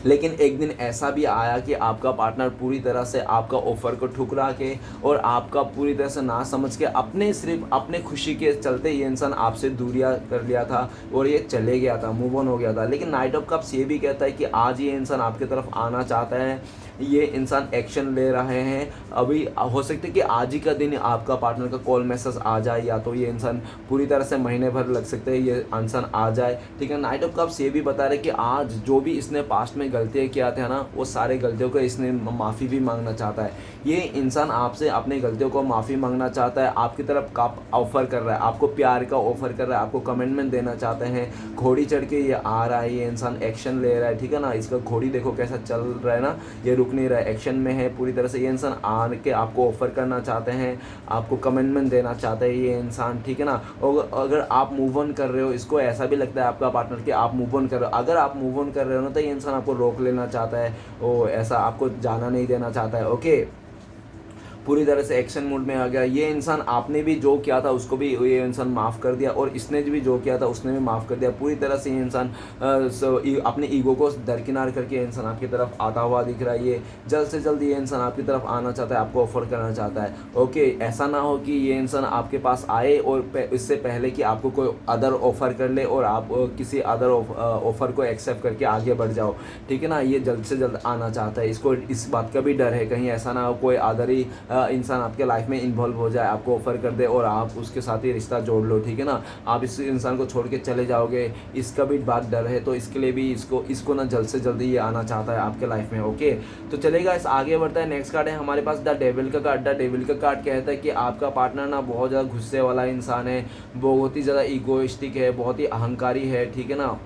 लेकिन एक दिन ऐसा भी आया कि आपका पार्टनर पूरी तरह से आपका ऑफ़र को ठुकरा के और आपका पूरी तरह से ना समझ के अपने सिर्फ अपने खुशी के चलते ये इंसान आपसे दूरियां कर लिया था और ये चले गया था, मूव ऑन हो गया था। लेकिन नाइट ऑफ कप्स ये भी कहता है कि आज ये इंसान आपकी तरफ आना चाहता है, ये इंसान एक्शन ले रहे हैं। अभी हो सकता है कि आज ही का दिन आपका पार्टनर का कॉल मैसेज आ जाए, या तो ये इंसान पूरी तरह से महीने भर लग सकते हैं ये इंसान आ जाए, ठीक है। नाइट ऑफ कप्स ये भी बता रहे कि आज जो भी इसने पास्ट में गलतियाँ किया थे ना, वो सारे गलतियों को इसने माफ़ी भी मांगना चाहता है। ये इंसान आपसे अपनी गलतियों को माफ़ी मांगना चाहता है, आपकी तरफ का ऑफ़र कर रहा है, आपको प्यार का ऑफ़र कर रहा है, आपको कमिटमेंट देना चाहते हैं। घोड़ी चढ़ के ये आ रहा है, ये इंसान एक्शन ले रहा है, ठीक है ना। इसका घोड़ी देखो कैसा चल रहा है ना, ये रुक नहीं रहा है, एक्शन में है पूरी तरह से। ये इंसान आन के आपको ऑफ़र करना चाहते हैं, आपको कमिटमेंट देना चाहते हैं ये इंसान, ठीक है ना। और अगर आप मूव ऑन कर रहे हो, इसको ऐसा भी लगता है आपका पार्टनर कि आप मूव ऑन कर रहे हो, अगर आप मूव ऑन कर रहे हो ना, तो ये इंसान आपको रोक लेना चाहता है, वो ऐसा आपको जाना नहीं देना चाहता है, ओके। पूरी तरह से एक्शन मोड में आ गया ये इंसान। आपने भी जो किया था उसको भी ये इंसान माफ़ कर दिया, और इसने भी जो किया था उसने भी माफ़ कर दिया। पूरी तरह से ये इंसान अपने ईगो को दरकिनार करके ये इंसान आपकी तरफ आता हुआ दिख रहा है। ये जल्द से जल्द ये इंसान आपकी तरफ आना चाहता है, आपको ऑफ़र करना चाहता है, ओके। ऐसा ना हो कि ये इंसान आपके पास आए और इससे पहले कि आपको कोई अदर ऑफ़र कर ले और आप किसी अदर ऑफ़र को एक्सेप्ट करके आगे बढ़ जाओ, ठीक है ना। ये जल्द से जल्द आना चाहता है, इसको इस बात का भी डर है कहीं ऐसा ना हो कोई अदर ही इंसान आपके लाइफ में इन्वॉल्व हो जाए, आपको ऑफ़र कर दे और आप उसके साथ ही रिश्ता जोड़ लो, ठीक है ना। आप इस इंसान को छोड़ के चले जाओगे, इसका भी बात डर है। तो इसके लिए भी इसको ना जल्द से जल्दी ये आना चाहता है आपके लाइफ में, ओके। तो चलेगा, इस आगे बढ़ता है। नेक्स्ट कार्ड है हमारे पास द डेविल का कार्ड। द डेविल का कार्ड कहता है कि आपका पार्टनर ना बहुत ज़्यादा गुस्से वाला इंसान है, बहुत ही ज़्यादा ईगोइस्टिक है, बहुत ही अहंकारी है, ठीक है ना।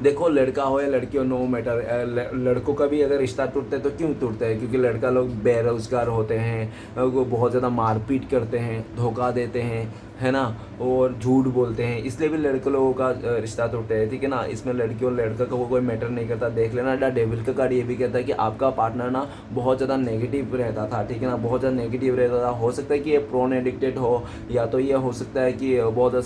देखो, लड़का हो या लड़की हो, नो मैटर, लड़कों का भी अगर रिश्ता टूटता है तो क्यों टूटता है? क्योंकि लड़का लोग बेरोज़गार होते हैं, वो बहुत ज़्यादा मारपीट करते हैं, धोखा देते हैं, है ना, और झूठ बोलते हैं, इसलिए भी लड़के लोगों का रिश्ता टूटता है, ठीक है ना। इसमें लड़की और लड़का का कोई मैटर नहीं करता। देख लेना, द डेविल का कार्ड ये भी कहता है कि आपका पार्टनर ना बहुत ज़्यादा नेगेटिव रहता था, ठीक है ना, बहुत ज़्यादा नेगेटिव रहता था। हो सकता है कि ये प्रोन एडिक्टेड हो, या तो ये हो सकता है कि बहुत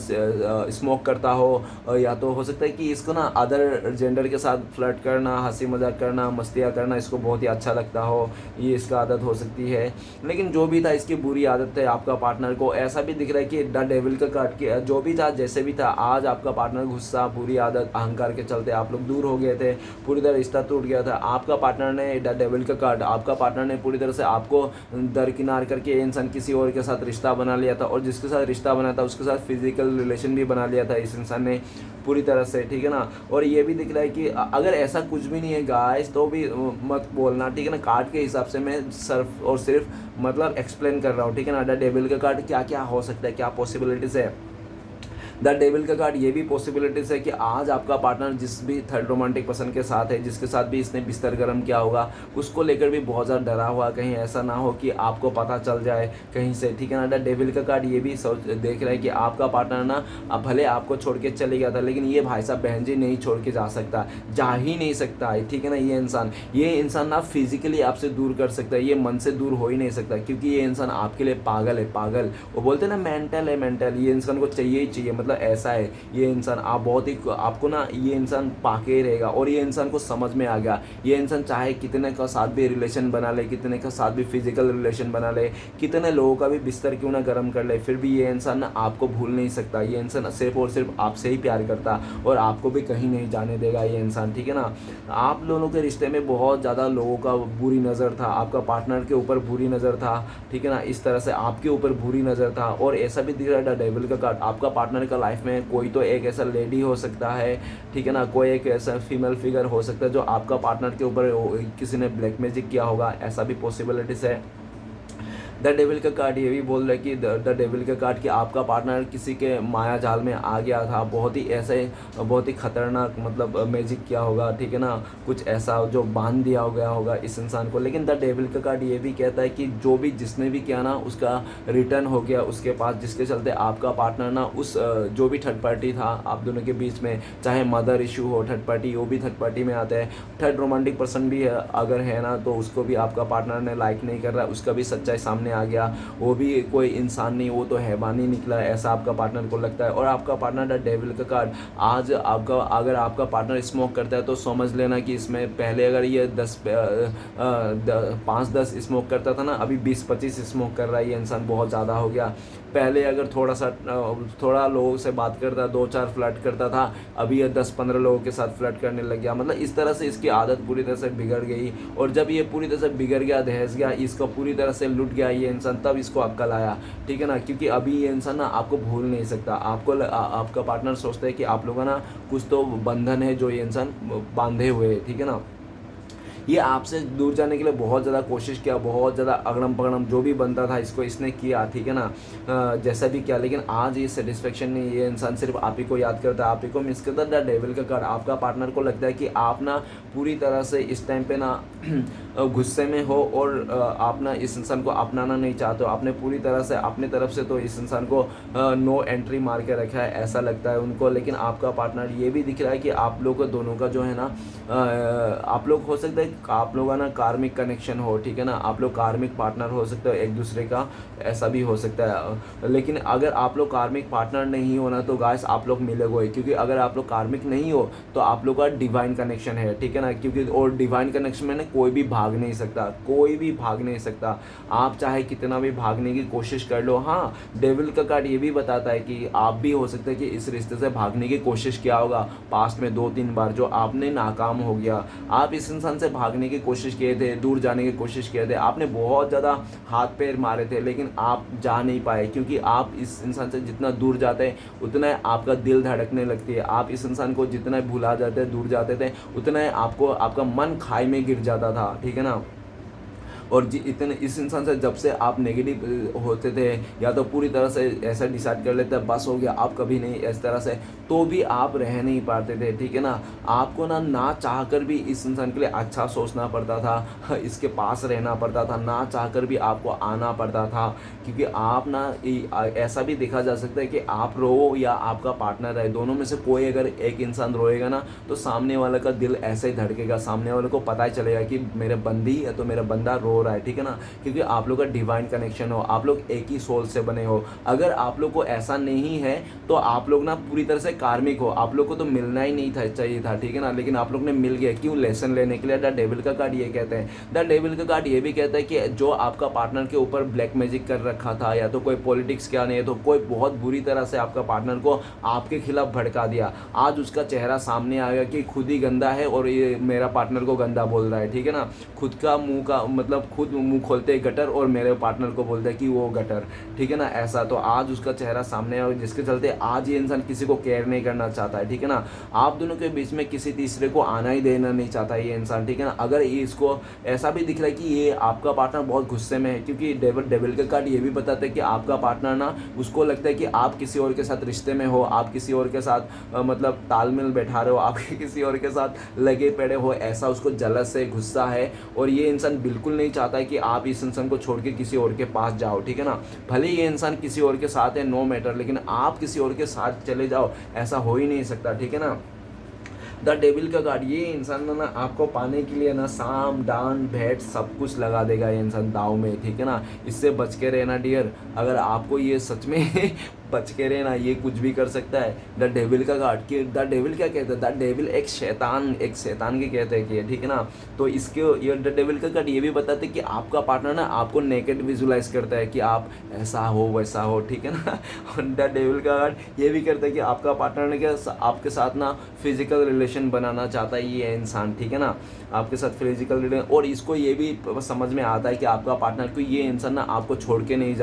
स्मोक करता हो, या तो हो सकता है कि इसको ना अदर जेंडर के साथ फ्लर्ट करना, हंसी मजाक करना, मस्तियाँ करना इसको बहुत ही अच्छा लगता हो, ये इसका आदत हो सकती है। लेकिन जो भी था, इसकी बुरी आदत है आपका पार्टनर को। ऐसा भी दिख रहा है कि द डेविल का कार्ड के जो भी था, जैसे भी था, आज आपका पार्टनर गुस्सा, बुरी आदत, अहंकार के चलते आप लोग दूर हो गए थे, पूरी तरह रिश्ता टूट गया था। आपका पार्टनर ने, द डेविल का कार्ड, आपका पार्टनर ने पूरी तरह से आपको दरकिनार करके इंसान किसी और के साथ रिश्ता बना लिया था, और जिसके साथ रिश्ता बना था उसके साथ फिजिकल रिलेशन भी बना लिया था इस इंसान ने पूरी तरह से, ठीक है ना। और ये भी दिख रहा है कि अगर ऐसा कुछ भी नहीं है गाइस, तो भी मत बोलना, ठीक है ना। कार्ड के हिसाब से मैं सिर्फ और सिर्फ मतलब एक्सप्लेन कर रहा हूँ, ठीक है ना। द डेविल का कार्ड क्या क्या हो सकता है, क्या पॉसिबिलिटीज़ है। द डेविल का कार्ड ये भी पॉसिबिलिटीज़ है कि आज आपका पार्टनर जिस भी थर्ड रोमांटिक पर्सन के साथ है, जिसके साथ भी इसने बिस्तर गर्म किया होगा, उसको लेकर भी बहुत ज़्यादा डरा हुआ, कहीं ऐसा ना हो कि आपको पता चल जाए कहीं से, ठीक है ना। द डेविल का कार्ड ये भी देख रहा है कि आपका पार्टनर ना भले आपको छोड़ के चले गया था, लेकिन ये भाई साहब बहन जी नहीं छोड़ के जा सकता, जा ही नहीं सकता है, ठीक है ना। ये इंसान ना फिजिकली आपसे दूर कर सकता है, ये मन से दूर हो ही नहीं सकता, क्योंकि ये इंसान आपके लिए पागल है, पागल। वो बोलते हैं ना मेंटल है, मेंटल। ये इंसान को चाहिए ही चाहिए, मतलब ऐसा है ये इंसान। आप बहुत ही आपको ना ये इंसान पाके ही रहेगा, और ये इंसान को समझ में आ गया, ये इंसान चाहे कितने का साथ भी रिलेशन बना ले, कितने का साथ भी फिजिकल रिलेशन बना ले, कितने लोगों का भी बिस्तर क्यों ना गर्म कर ले, फिर भी ये इंसान ना आपको भूल नहीं सकता। ये इंसान सिर्फ और सिर्फ आपसे ही प्यार करता, और आपको भी कहीं नहीं जाने देगा ये इंसान, ठीक है ना। आप दोनों के रिश्ते में बहुत ज़्यादा लोगों का बुरी नज़र था, आपका पार्टनर के ऊपर बुरी नज़र था, ठीक है ना। इस तरह से आपके ऊपर बुरी नज़र था, और ऐसा भी दिख रहा है द डेविल का कार्ड, आपका पार्टनर का लाइफ में कोई तो एक ऐसा लेडी हो सकता है, ठीक है ना, कोई एक ऐसा फीमेल फिगर हो सकता है जो आपका पार्टनर के ऊपर किसी ने ब्लैक मैजिक किया होगा, ऐसा भी पॉसिबिलिटीज़ है। द डेविल का कार्ड ये भी बोल रहा है कि द डेविल का कार्ड कि आपका पार्टनर किसी के माया जाल में आ गया था, बहुत ही ऐसे बहुत ही खतरनाक मतलब मैजिक किया होगा, ठीक है ना, कुछ ऐसा जो बांध दिया गया होगा इस इंसान को। लेकिन द डेविल का कार्ड ये भी कहता है कि जो भी जिसने भी किया ना, उसका रिटर्न हो गया उसके पास, जिसके चलते आपका पार्टनर ना उस जो भी थर्ड पार्टी था आप दोनों के बीच में, चाहे मदर इशू हो, थर्ड पार्टी, वो भी थर्ड पार्टी में आता है, थर्ड रोमांटिक पर्सन भी है अगर है ना, तो उसको भी आपका पार्टनर ने लाइक नहीं कर रहा है, उसका भी सच्चाई सामने आ गया, वो भी कोई इंसान नहीं, वो तो हैवान ही निकला, ऐसा आपका पार्टनर को लगता है। और आपका पार्टनर द डेविल का कार्ड, आज आपका अगर आपका पार्टनर स्मोक करता है तो समझ लेना कि इसमें पहले अगर ये 5-10 स्मोक करता था ना, अभी 20-25 स्मोक कर रहा है, ये इंसान बहुत ज़्यादा हो गया। पहले अगर थोड़ा लोगों से बात करता, 2-4 फ्लर्ट करता था, अभी ये 10-15 लोगों के साथ फ्लर्ट करने लग गया। मतलब इस तरह से इसकी आदत पूरी तरह से बिगड़ गई, और जब ये पूरी तरह से बिगड़ गया, दहस गया, इसका पूरी तरह से लुट गया ये इंसान, तब इसको अक्ल आया, ठीक है ना। क्योंकि अभी ये इंसान ना आपको भूल नहीं सकता, आपका पार्टनर सोचता है कि आप लोगों ना कुछ तो बंधन है जो ये इंसान बांधे हुए है, ठीक है ना। ये आपसे दूर जाने के लिए बहुत ज़्यादा कोशिश किया, बहुत ज़्यादा अगड़म पगड़म जो भी बनता था इसको इसने किया, ठीक है ना। जैसा भी किया, लेकिन आज ये सेटिस्फेक्शन नहीं, ये इंसान सिर्फ आप ही को याद करता है, आप ही को मिस करता है। द डेविल का कार्ड, आपका पार्टनर को लगता है कि आप ना पूरी तरह से इस टाइम पे ना गुस्से में हो, और आप ना इस इंसान को अपनाना नहीं चाहते हो। आपने पूरी तरह से अपनी तरफ से तो इस इंसान को नो एंट्री मार के रखा है, ऐसा लगता है उनको। लेकिन आपका पार्टनर ये भी दिख रहा है कि आप लोग दोनों का जो है ना, आप लोग हो सकता है आप लोगों का ना कार्मिक कनेक्शन हो, ठीक है ना। आप लोग कार्मिक पार्टनर हो सकते हो एक दूसरे का, ऐसा भी हो सकता है। लेकिन अगर आप लोग कार्मिक पार्टनर नहीं हो ना, तो गाइस आप लोग मिलोगे, क्योंकि अगर आप लोग कार्मिक नहीं हो तो आप लोग का डिवाइन कनेक्शन है, ठीक है ना। क्योंकि और डिवाइन कनेक्शन में ना कोई भी भाग नहीं सकता, कोई भी भाग नहीं सकता, आप चाहे कितना भी भागने की कोशिश कर लो। हाँ, डेविल का कार्ड ये भी बताता है कि आप भी हो सकता है कि इस रिश्ते से भागने की कोशिश किया होगा पास्ट में 2-3 बार, जो आपने नाकाम हो गया। आप इस इंसान से भागने की कोशिश किए थे, दूर जाने की कोशिश किए थे, आपने बहुत ज़्यादा हाथ पैर मारे थे, लेकिन आप जा नहीं पाए। क्योंकि आप इस इंसान से जितना दूर जाते हैं उतना आपका दिल धड़कने लगती है। आप इस इंसान को जितना भुला जाते, दूर जाते थे, उतना आपको आपका मन खाई में गिर जाता था, ठीक है ना। और इतने इस इंसान से जब से आप नेगेटिव होते थे, या तो पूरी तरह से ऐसा डिसाइड कर लेते बस हो गया आप कभी नहीं, इस तरह से, तो भी आप रह नहीं पाते थे, ठीक है ना। आपको ना चाह कर भी इस इंसान के लिए अच्छा सोचना पड़ता था, इसके पास रहना पड़ता था, ना चाह कर भी आपको आना पड़ता था। क्योंकि आप ना ऐसा भी देखा जा सकता है कि आप रो या आपका पार्टनर है, दोनों में से कोई अगर एक इंसान रोएगा ना, तो सामने वाले का दिल ऐसे ही धड़केगा, सामने वाले को पता ही चलेगा कि मेरे बंदी है तो मेरा बंदा रो रहा है, ठीक है ना। क्योंकि आप लोग का डिवाइन कनेक्शन हो, आप लोग एक ही सोल से बने हो। अगर आप लोग को ऐसा नहीं है तो आप लोग ना पूरी तरह से कार्मिक हो, आप लोग को तो मिलना ही नहीं था, चाहिए था, ठीक है ना। लेकिन आप लोग ने मिल गए, क्यों? लेसन लेने के लिए। द डेविल का कार्ड ये कहते हैं, द डेविल का कार्ड ये भी कहता है कि जो आपका पार्टनर के ऊपर ब्लैक मैजिक कर रखा था, या तो कोई पॉलिटिक्स क्या नहीं है, तो कोई बहुत बुरी तरह से आपका पार्टनर को आपके खिलाफ भड़का दिया, आज उसका चेहरा सामने आएगा कि खुद ही गंदा है और ये मेरा पार्टनर को गंदा बोल रहा है, ठीक है ना। खुद का मुंह का मतलब खुद मुंह खोलते हैं गटर, और मेरे पार्टनर को बोलते हैं कि वो गटर, ठीक है ना। ऐसा तो आज उसका चेहरा सामने आएगा, जिसके चलते आज ये इंसान किसी को केयर नहीं करना चाहता है, ठीक है ना। आप दोनों के बीच में किसी तीसरे को आना ही देना नहीं चाहता ये इंसान, ठीक है ना। अगर इसको ऐसा भी दिख रहा है कि ये आपका पार्टनर बहुत गुस्से में है, क्योंकि डेविल का कार्ड ये भी बताता है कि आपका पार्टनर ना, उसको लगता है कि आप किसी और के साथ रिश्ते में हो, आप किसी और के साथ मतलब तालमेल बैठा रहे हो, आप किसी और के साथ लगे पड़े हो, ऐसा उसको जलस है, गुस्सा है। और ये इंसान बिल्कुल नहीं चाहता है कि आप इस इंसान को छोड़ के किसी और के पास जाओ, ठीक है ना। भले ये इंसान किसी और के साथ है, नो मैटर, लेकिन आप किसी और के साथ चले जाओ, ऐसा हो ही नहीं सकता, ठीक है ना। द डेविल का कार्ड, ये इंसान ना आपको पाने के लिए ना साम दान भेंट सब कुछ लगा देगा ये इंसान दाव में, ठीक है ना। इससे बच के रहना डियर, अगर आपको ये सच में बच के रहना, ये कुछ भी कर सकता है। द डेविल का कार्ड, कि द डेविल क्या कहते हैं, द डेविल एक शैतान के कहते हैं कि, ठीक है ना। तो इसके ये द डेविल का कार्ड ये भी बताते हैं कि आपका पार्टनर ना आपको नेकेड विजुलाइज करता है कि आप ऐसा हो वैसा हो, ठीक है ना। और द डेविल का कार्ड ये भी करता है कि आपका पार्टनर ने क्या आपके साथ ना फिजिकल रिलेशन बनाना चाहता है ये इंसान, ठीक है ना, आपके साथ फिजिकल रिलेशन। और इसको ये भी समझ में आता है कि आपका पार्टनर को ये इंसान ना आपको छोड़ के नहीं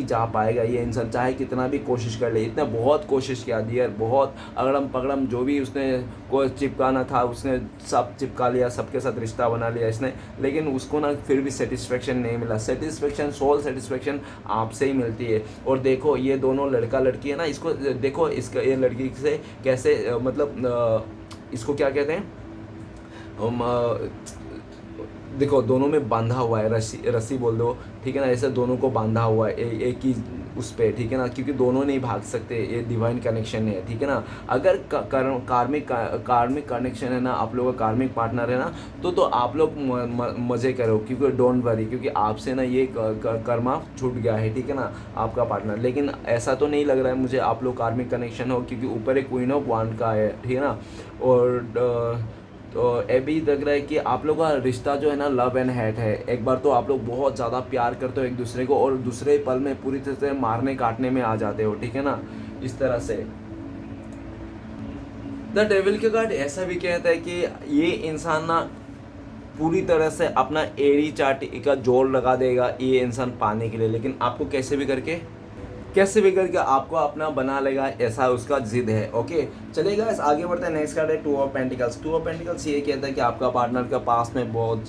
जा पाएगा ये इंसान, चाहे कितना भी कोशिश कर ले। इतना बहुत कोशिश किया डियर, बहुत अगड़म पगड़म जो भी उसने को चिपकाना था उसने सब चिपका लिया, सबके साथ रिश्ता बना लिया इसने, लेकिन उसको ना फिर भी सेटिस्फेक्शन नहीं मिला। सेटिस्फेक्शन, सोल सेटिस्फेक्शन आपसे ही मिलती है। और देखो ये दोनों लड़का लड़की है ना, इसको देखो, इसका ये लड़की से कैसे मतलब इसको क्या कहते हैं, देखो दोनों में बांधा हुआ है, रस्सी बोल दो, ठीक है ना। ऐसे दोनों को बांधा हुआ है, एक ही उस पर, ठीक है ना, क्योंकि दोनों नहीं भाग सकते, ये डिवाइन कनेक्शन है, ठीक है ना। अगर कार्मिक कनेक्शन है ना, आप लोगों का कार्मिक पार्टनर है ना, तो आप लोग मज़े करो, क्योंकि डोंट वरी, क्योंकि आपसे ना ये कर्मा छूट गया है, ठीक है ना, आपका पार्टनर। लेकिन ऐसा तो नहीं लग रहा है मुझे आप लोग कार्मिक कनेक्शन हो, क्योंकि ऊपर एक क्वीन ऑफ वांड का है, ठीक है ना। और तो ये भी लग रहा है कि आप लोग का रिश्ता जो है ना लव एंड हेट है। एक बार तो आप लोग बहुत ज़्यादा प्यार करते हो एक दूसरे को, और दूसरे पल में पूरी तरह से मारने काटने में आ जाते हो, ठीक है ना, इस तरह से। द डेविल के कार्ड ऐसा भी कहता है कि ये इंसान ना पूरी तरह से अपना एड़ी चाटी का जोर लगा देगा ये इंसान पाने के लिए, लेकिन आपको कैसे भी करके आपको अपना बना लेगा, ऐसा उसका जिद है। ओके, चलिए गाइस आगे बढ़ते हैं। नेक्स्ट कार्ड है to of pentacles. To of pentacles ये कहता है कि आपका पार्टनर के पास में बहुत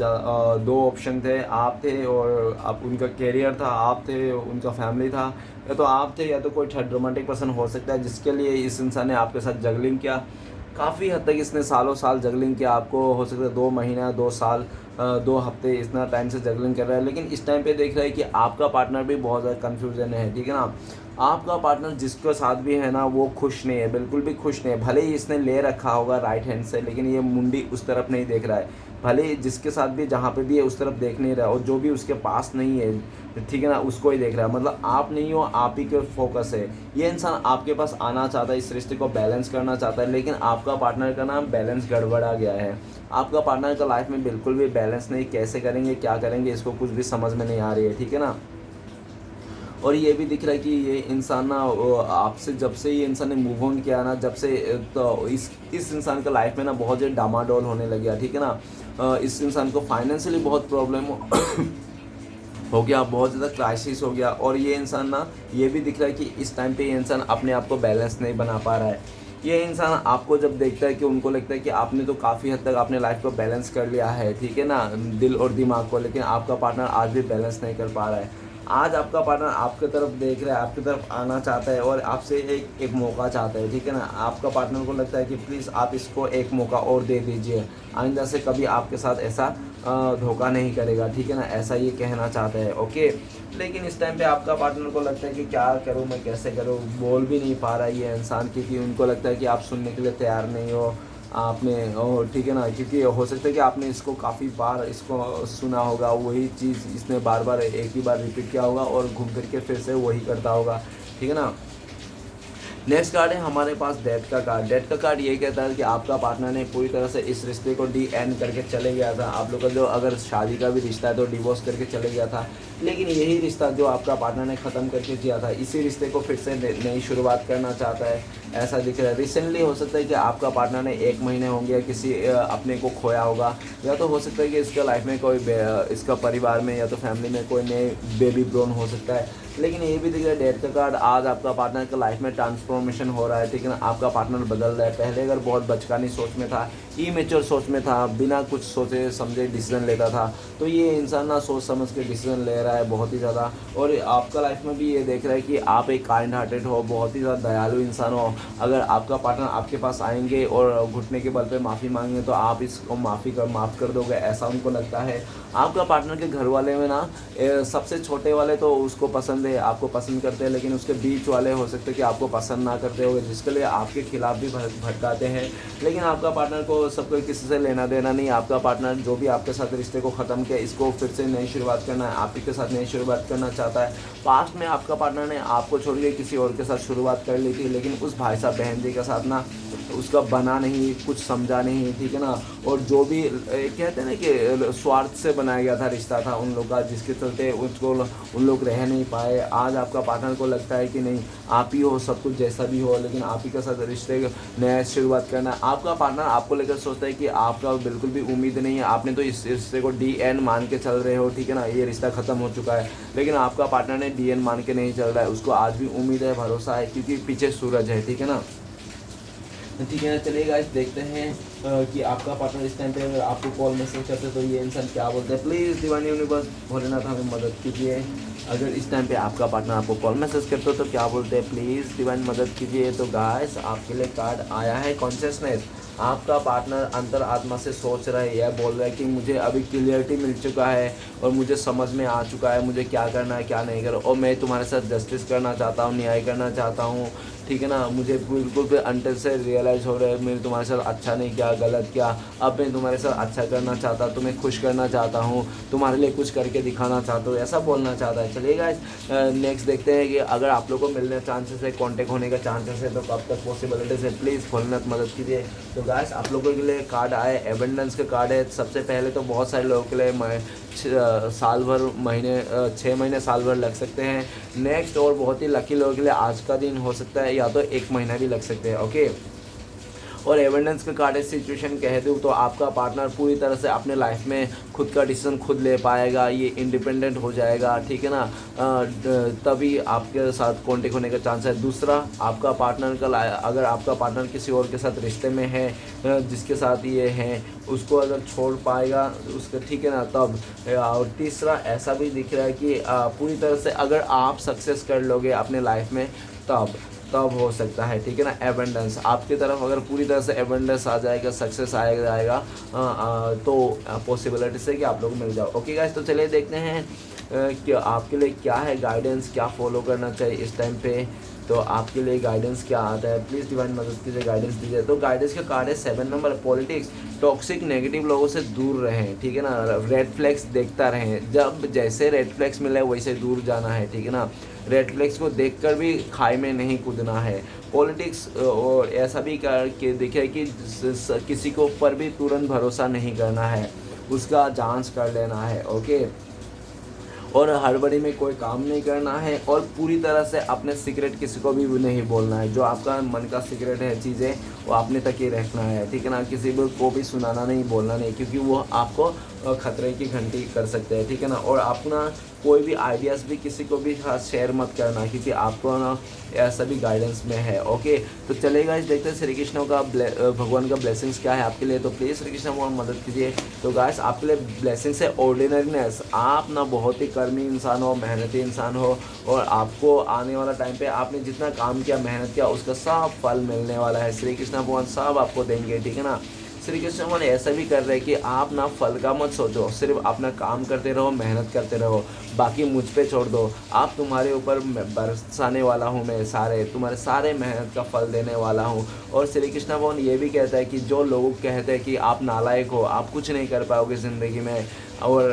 दो ऑप्शन थे, आप थे और आप, उनका कैरियर था, आप थे, उनका फैमिली था, या तो आप थे या तो कोई थर्ड रोमांटिक पर्सन हो सकता है, जिसके लिए इस इंसान ने आपके साथ जगलिंग किया। काफ़ी हद तक इसने सालों साल जगलिंग किया, आपको हो सकता है 2 महीना 2 साल 2 हफ्ते इतना टाइम से जगलिंग कर रहा है। लेकिन इस टाइम पे देख रहा है कि आपका पार्टनर भी बहुत ज़्यादा कन्फ्यूजन है, ठीक है ना। आपका पार्टनर जिसके साथ भी है ना वो खुश नहीं है, बिल्कुल भी खुश नहीं है। भले ही इसने ले रखा होगा राइट हैंड से, लेकिन ये मुंडी उस तरफ नहीं देख रहा है। भले ही जिसके साथ भी जहाँ पे भी है उस तरफ देख नहीं रहा है, और जो भी उसके पास नहीं है, ठीक है ना, उसको ही देख रहा है। मतलब आप नहीं हो, आप ही के फोकस है। ये इंसान आपके पास आना चाहता है, इस रिश्ते को बैलेंस करना चाहता है, लेकिन आपका पार्टनर का नाम बैलेंस गड़बड़ा गया है। आपका पार्टनर का लाइफ में बिल्कुल भी बैलेंस नहीं, कैसे करेंगे क्या करेंगे इसको कुछ भी समझ में नहीं आ रही है, ठीक है ना। और ये भी दिख रहा है कि ये इंसान ना आपसे, जब से ये इंसान ने मूव ऑन किया ना, जब से तो इस इंसान का लाइफ में ना बहुत ज़्यादा डामाडोल होने लग गया, ठीक है ना। इस इंसान को फाइनेंशियली बहुत प्रॉब्लम हो गया, बहुत ज़्यादा क्राइसिस हो गया। और ये इंसान ना, ये भी दिख रहा है कि इस टाइम पे ये इंसान अपने आप को बैलेंस नहीं बना पा रहा है। ये इंसान आपको जब देखता है कि उनको लगता है कि आपने तो काफ़ी हद तक अपने लाइफ को बैलेंस कर लिया है, ठीक है ना, दिल और दिमाग को, लेकिन आपका पार्टनर आज भी बैलेंस नहीं कर पा रहा है। आज आपका पार्टनर आपकी तरफ देख रहा है, आपकी तरफ आना चाहता है, और आपसे एक मौका चाहता है, ठीक है ना। आपका पार्टनर को लगता है कि प्लीज़ आप इसको एक मौका और दे दीजिए, आइंदा से कभी आपके साथ ऐसा धोखा नहीं करेगा, ठीक है ना, ऐसा ये कहना चाहता है। ओके, लेकिन इस टाइम पे आपका पार्टनर को लगता है कि क्या करूँ मैं, कैसे करूँ, बोल भी नहीं पा रहा है ये इंसान, क्योंकि उनको लगता है कि आप सुनने के लिए तैयार नहीं हो आपने, और ठीक है ना, क्योंकि हो सकता है कि आपने इसको काफ़ी बार इसको सुना होगा, वही चीज़ इसने बार बार एक ही बार रिपीट किया होगा, और घूम फिर के फिर से वही करता होगा, ठीक है ना। नेक्स्ट कार्ड है हमारे पास डेथ का कार्ड। डेथ का कार्ड ये कहता है कि आपका पार्टनर ने पूरी तरह से इस रिश्ते को डी एंड करके चले गया था। आप लोग का जो अगर शादी का भी रिश्ता है तो डिवोर्स करके चले गया था, लेकिन यही रिश्ता जो आपका पार्टनर ने ख़त्म करके किया था, इसी रिश्ते को फिर से नई शुरुआत करना चाहता है, ऐसा दिख रहा है। रिसेंटली हो सकता है कि आपका पार्टनर ने 1 महीने होंगे किसी अपने को खोया होगा, या तो हो सकता है कि इसका लाइफ में कोई इसका परिवार में या तो फैमिली में कोई नए बेबी ब्रोन हो सकता है। लेकिन ये भी दिख रहा है डेथ का कार्ड, आज आपका पार्टनर का लाइफ में ट्रांसफॉर्मेशन हो रहा है, ठीक है ना। आपका पार्टनर बदल रहा है। पहले अगर बहुत बचकानी सोच में था, इमेच्योर सोच में था, बिना कुछ सोचे समझे डिसीजन लेता था, तो ये इंसान ना सोच समझ के डिसीजन ले रहा है बहुत ही ज़्यादा। और आपका लाइफ में भी ये देख रहा है कि आप एक काइंड हार्टेड हो, बहुत ही ज़्यादा दयालु इंसान हो। अगर आपका पार्टनर आपके पास आएंगे और घुटने के बल पे माफ़ी मांगेंगे तो आप इसको माफ़ कर दोगे, ऐसा उनको लगता है। आपका पार्टनर के घर वाले में ना सबसे छोटे वाले तो उसको पसंद है, आपको पसंद करते हैं, लेकिन उसके बीच वाले हो सकते हैं कि आपको पसंद ना करते होंगे, जिसके लिए आपके खिलाफ भी भटकाते हैं। लेकिन आपका पार्टनर को सबको किसी से लेना देना नहीं। आपका पार्टनर जो भी आपके साथ रिश्ते को ख़त्म किया, इसको फिर से नई शुरुआत करना है, आप ही के साथ नई शुरुआत करना चाहता है। पास्ट में आपका पार्टनर ने आपको छोड़ के किसी और के साथ शुरुआत कर ली थी, लेकिन उस भाई साहब बहन जी के साथ ना उसका बना नहीं, कुछ समझा नहीं, ठीक है ना। और जो भी कहते हैं ना कि स्वार्थ से बनाया गया था रिश्ता था उन लोग का, जिसके चलते उसको उन लोग रह नहीं पाए। आज आपका पार्टनर को लगता है कि नहीं, आप ही हो सब कुछ, जैसा भी हो, लेकिन आप ही के साथ रिश्ते नया शुरुआत करना है। आपका पार्टनर आपको लेकर सोचता है कि आपका बिल्कुल भी उम्मीद नहीं है, आपने तो इस रिश्ते को डी एन मान के चल रहे हो, ठीक है ना, ये रिश्ता ख़त्म हो चुका है। लेकिन आपका पार्टनर ने डी एन मान के नहीं चल रहा है, उसको आज भी उम्मीद है, भरोसा है, क्योंकि पीछे सूरज है, ठीक है ना। ठीक है ना, चलिए गाइस देखते हैं कि आपका पार्टनर इस टाइम पे अगर आपको कॉल मैसेज करते तो ये इंसान क्या बोलते हैं। प्लीज़ डिवाइन यूनिवर्स भोलेनाथ हमें मदद कीजिए। अगर इस टाइम पे आपका पार्टनर आपको कॉल मैसेज करते हो तो क्या बोलते हैं, प्लीज़ डिवाइन मदद कीजिए। तो गाइस आपके लिए कार्ड आया है कॉन्शियसनेस। आपका पार्टनर अंतर आत्मा से सोच रहा है, यह बोल रहा है कि मुझे अभी क्लियरिटी मिल चुका है और मुझे समझ में आ चुका है मुझे क्या करना है क्या नहीं करना, और मैं तुम्हारे साथ जस्टिस करना चाहता हूँ, न्याय करना चाहता हूँ, ठीक है ना। मुझे बिल्कुल भी अंतर से रियलाइज़ हो रहा है मैंने तुम्हारे साथ अच्छा नहीं किया, गलत किया, अब मैं तुम्हारे साथ अच्छा करना चाहता, तुम्हें खुश करना चाहता हूँ, तुम्हारे लिए कुछ करके दिखाना चाहता हूँ, ऐसा बोलना चाहता है। चलिए गाइस नेक्स्ट देखते हैं कि अगर आप लोग को मिलने चांसेस है, कांटेक्ट होने का चांसेस है, तो कब तक पॉसिबिलिटीज है, प्लीज़ भोलेनाथ मदद कीजिए। तो गाइस आप लोगों के लिए कार्ड आए, एबंडेंस का कार्ड है। सबसे पहले तो बहुत सारे लोगों के लिए साल भर महीने 6 महीने साल भर लग सकते हैं। नेक्स्ट और बहुत ही लकी लोगों के लिए आज का दिन हो सकता है या तो 1 महीना भी लग सकते हैं। ओके, और एविडेंस का कार्ड सिचुएशन कह दूँ तो आपका पार्टनर पूरी तरह से अपने लाइफ में खुद का डिसीजन खुद ले पाएगा, ये इंडिपेंडेंट हो जाएगा, ठीक है ना। तभी आपके साथ कॉन्टेक्ट होने का चांस है। दूसरा, आपका पार्टनर का अगर आपका पार्टनर किसी और के साथ रिश्ते में है, जिसके साथ ये हैं उसको अगर छोड़ पाएगा उसका, ठीक है ना, तब। और तीसरा ऐसा भी दिख रहा है कि पूरी तरह से अगर आप सक्सेस कर लोगे अपने लाइफ में तब हो सकता है, ठीक है ना। एबंडेंस आपकी तरफ अगर पूरी तरह से एबंडेंस आ जाएगा, सक्सेस आएगा तो पॉसिबिलिटीज है कि आप लोग मिल जाओ। ओके गाइस, तो चलिए देखते हैं कि आपके लिए क्या है गाइडेंस, क्या फॉलो करना चाहिए इस टाइम पे। तो आपके लिए गाइडेंस क्या आता है, प्लीज़ डिवाइन मदद कीजिए, गाइडेंस दीजिए। तो गाइडेंस का कार्ड है 7 नंबर, पॉलिटिक्स। टॉक्सिक नेगेटिव लोगों से दूर रहें, ठीक है ना। रेड फ्लैग्स देखता रहें, जब जैसे रेड फ्लैग्स मिले वैसे दूर जाना है, ठीक है ना। रेड फ्लैग्स को देखकर भी खाई में नहीं कूदना है। पॉलिटिक्स और ऐसा भी करके देखिए कि किसी को ऊपर भी तुरंत भरोसा नहीं करना है, उसका जांच कर लेना है। ओके, और हड़बड़ी में कोई काम नहीं करना है, और पूरी तरह से अपने सीक्रेट किसी को भी नहीं बोलना है। जो आपका मन का सीक्रेट है चीज़ें वो अपने तक ही रखना है, ठीक है ना। किसी को भी सुनाना नहीं, बोलना नहीं, क्योंकि वो आपको खतरे की घंटी कर सकते हैं, ठीक है ना। और अपना कोई भी आइडियाज़ भी किसी को भी शेयर मत करना, क्योंकि आपको ना ऐसा भी गाइडेंस में है। ओके, तो चलेगा इस देखते हैं श्री कृष्ण का भगवान का ब्लेसिंग्स क्या है आपके लिए। तो प्लीज़ श्री कृष्ण भगवान मदद कीजिए। तो गाइस आपके लिए ब्लेसिंग्स है ऑर्डिनरीनेस। आप ना बहुत ही कर्मी इंसान हो, मेहनती इंसान हो, और आपको आने वाला टाइम पे आपने जितना काम किया, मेहनत किया, उसका सब फल मिलने वाला है। श्री कृष्ण भगवान सब आपको देंगे, ठीक है ना। श्री कृष्ण भगवान ऐसा भी कर रहे हैं कि आप ना फल का मत सोचो, सिर्फ अपना काम करते रहो, मेहनत करते रहो, बाकी मुझ पे छोड़ दो। आप तुम्हारे ऊपर बरसाने वाला हूँ मैं, तुम्हारे सारे मेहनत का फल देने वाला हूँ। और श्री कृष्ण भगवान ये भी कहता है कि जो लोग कहते हैं कि आप नालायक हो, आप कुछ नहीं कर पाओगे ज़िंदगी में, और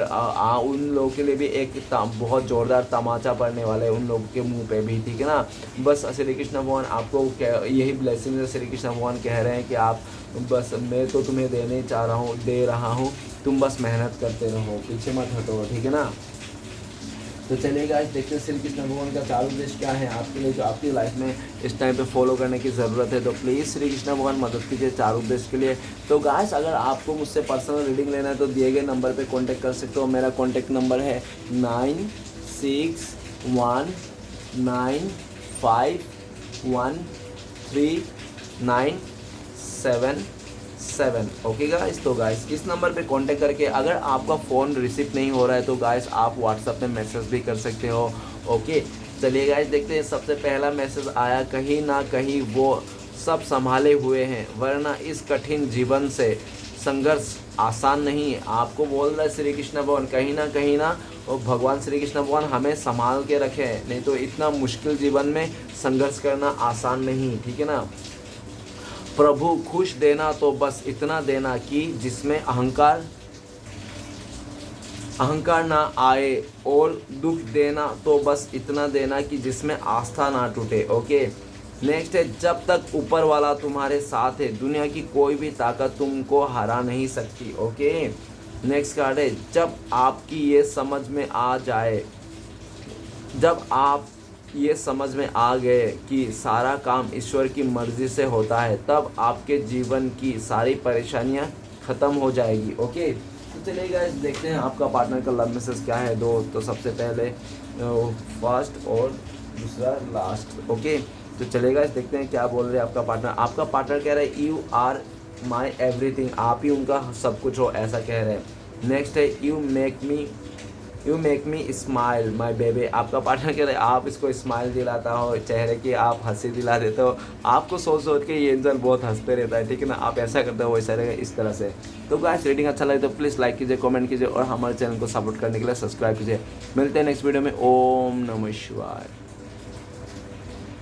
उन लोगों के लिए भी एक बहुत ज़ोरदार तमाचा पड़ने वाला है उन लोगों के मुंह पे भी, ठीक है ना। बस श्री कृष्ण भगवान आपको यही ब्लेसिंग श्री कृष्ण भगवान कह रहे हैं कि आप बस, मैं तो तुम्हें दे रहा हूँ, तुम बस मेहनत करते रहो, पीछे मत हटो, ठीक है ना। तो चलिए गाइस देखते हैं श्री कृष्ण भगवान का चार उद्देश्य क्या है आपके लिए, जो आपकी लाइफ में इस टाइम पे फॉलो करने की ज़रूरत है। तो प्लीज़ श्री कृष्ण भगवान मदद कीजिए चार उद्देश्य के लिए। तो गाइस अगर आपको मुझसे पर्सनल रीडिंग लेना है तो दिए गए नंबर पे कांटेक्ट कर सकते हो। मेरा कांटेक्ट नंबर है 9619513977। ओके गाइस, तो गाइस इस नंबर पे कांटेक्ट करके अगर आपका फ़ोन रिसीव नहीं हो रहा है तो गाइस आप व्हाट्सएप में मैसेज भी कर सकते हो। ओके, चलिए गाइस देखते हैं। सबसे पहला मैसेज आया, कहीं ना कहीं वो सब संभाले हुए हैं, वरना इस कठिन जीवन से संघर्ष आसान नहीं है। आपको बोल रहा है श्री कृष्ण भगवान, कहीं ना और भगवान श्री कृष्ण भगवान हमें संभाल के रखे हैं, नहीं तो इतना मुश्किल जीवन में संघर्ष करना आसान नहीं, ठीक है ना। प्रभु खुश देना तो बस इतना देना कि जिसमें अहंकार ना आए, और दुख देना तो बस इतना देना कि जिसमें आस्था ना टूटे। ओके, नेक्स्ट है, जब तक ऊपर वाला तुम्हारे साथ है दुनिया की कोई भी ताकत तुमको हरा नहीं सकती। ओके, नेक्स्ट कार्ड है, जब आपकी ये समझ में आ जाए, जब आप ये समझ में आ गए कि सारा काम ईश्वर की मर्ज़ी से होता है, तब आपके जीवन की सारी परेशानियां ख़त्म हो जाएगी। ओके, तो चलिए गाइस देखते हैं आपका पार्टनर का लव मैसेज क्या है। तो सबसे पहले फर्स्ट और दूसरा लास्ट। ओके, तो चलिए गाइस देखते हैं क्या बोल रहे हैं आपका पार्टनर। आपका पार्टनर कह रहा है, यू आर माई एवरीथिंग, आप ही उनका सब कुछ हो, ऐसा कह रहे हैं। नेक्स्ट है, you make me you make me smile my baby. आपका पार्टनर कह रहे आप इसको स्माइल दिलाता हो, चेहरे की आप हंसी दिला देते हो, आपको सोच सोच के ये इंसान बहुत हंसते रहता है, ठीक है ना। आप ऐसा करते हो वैसा रहेगा इस तरह से। तो गाइस रेटिंग अच्छा लगे तो प्लीज़ लाइक कीजिए, कमेंट कीजिए और हमारे चैनल को सपोर्ट करने के लिए सब्सक्राइब कीजिए। मिलते हैं नेक्स्ट वीडियो में। ओम नमः शिवाय।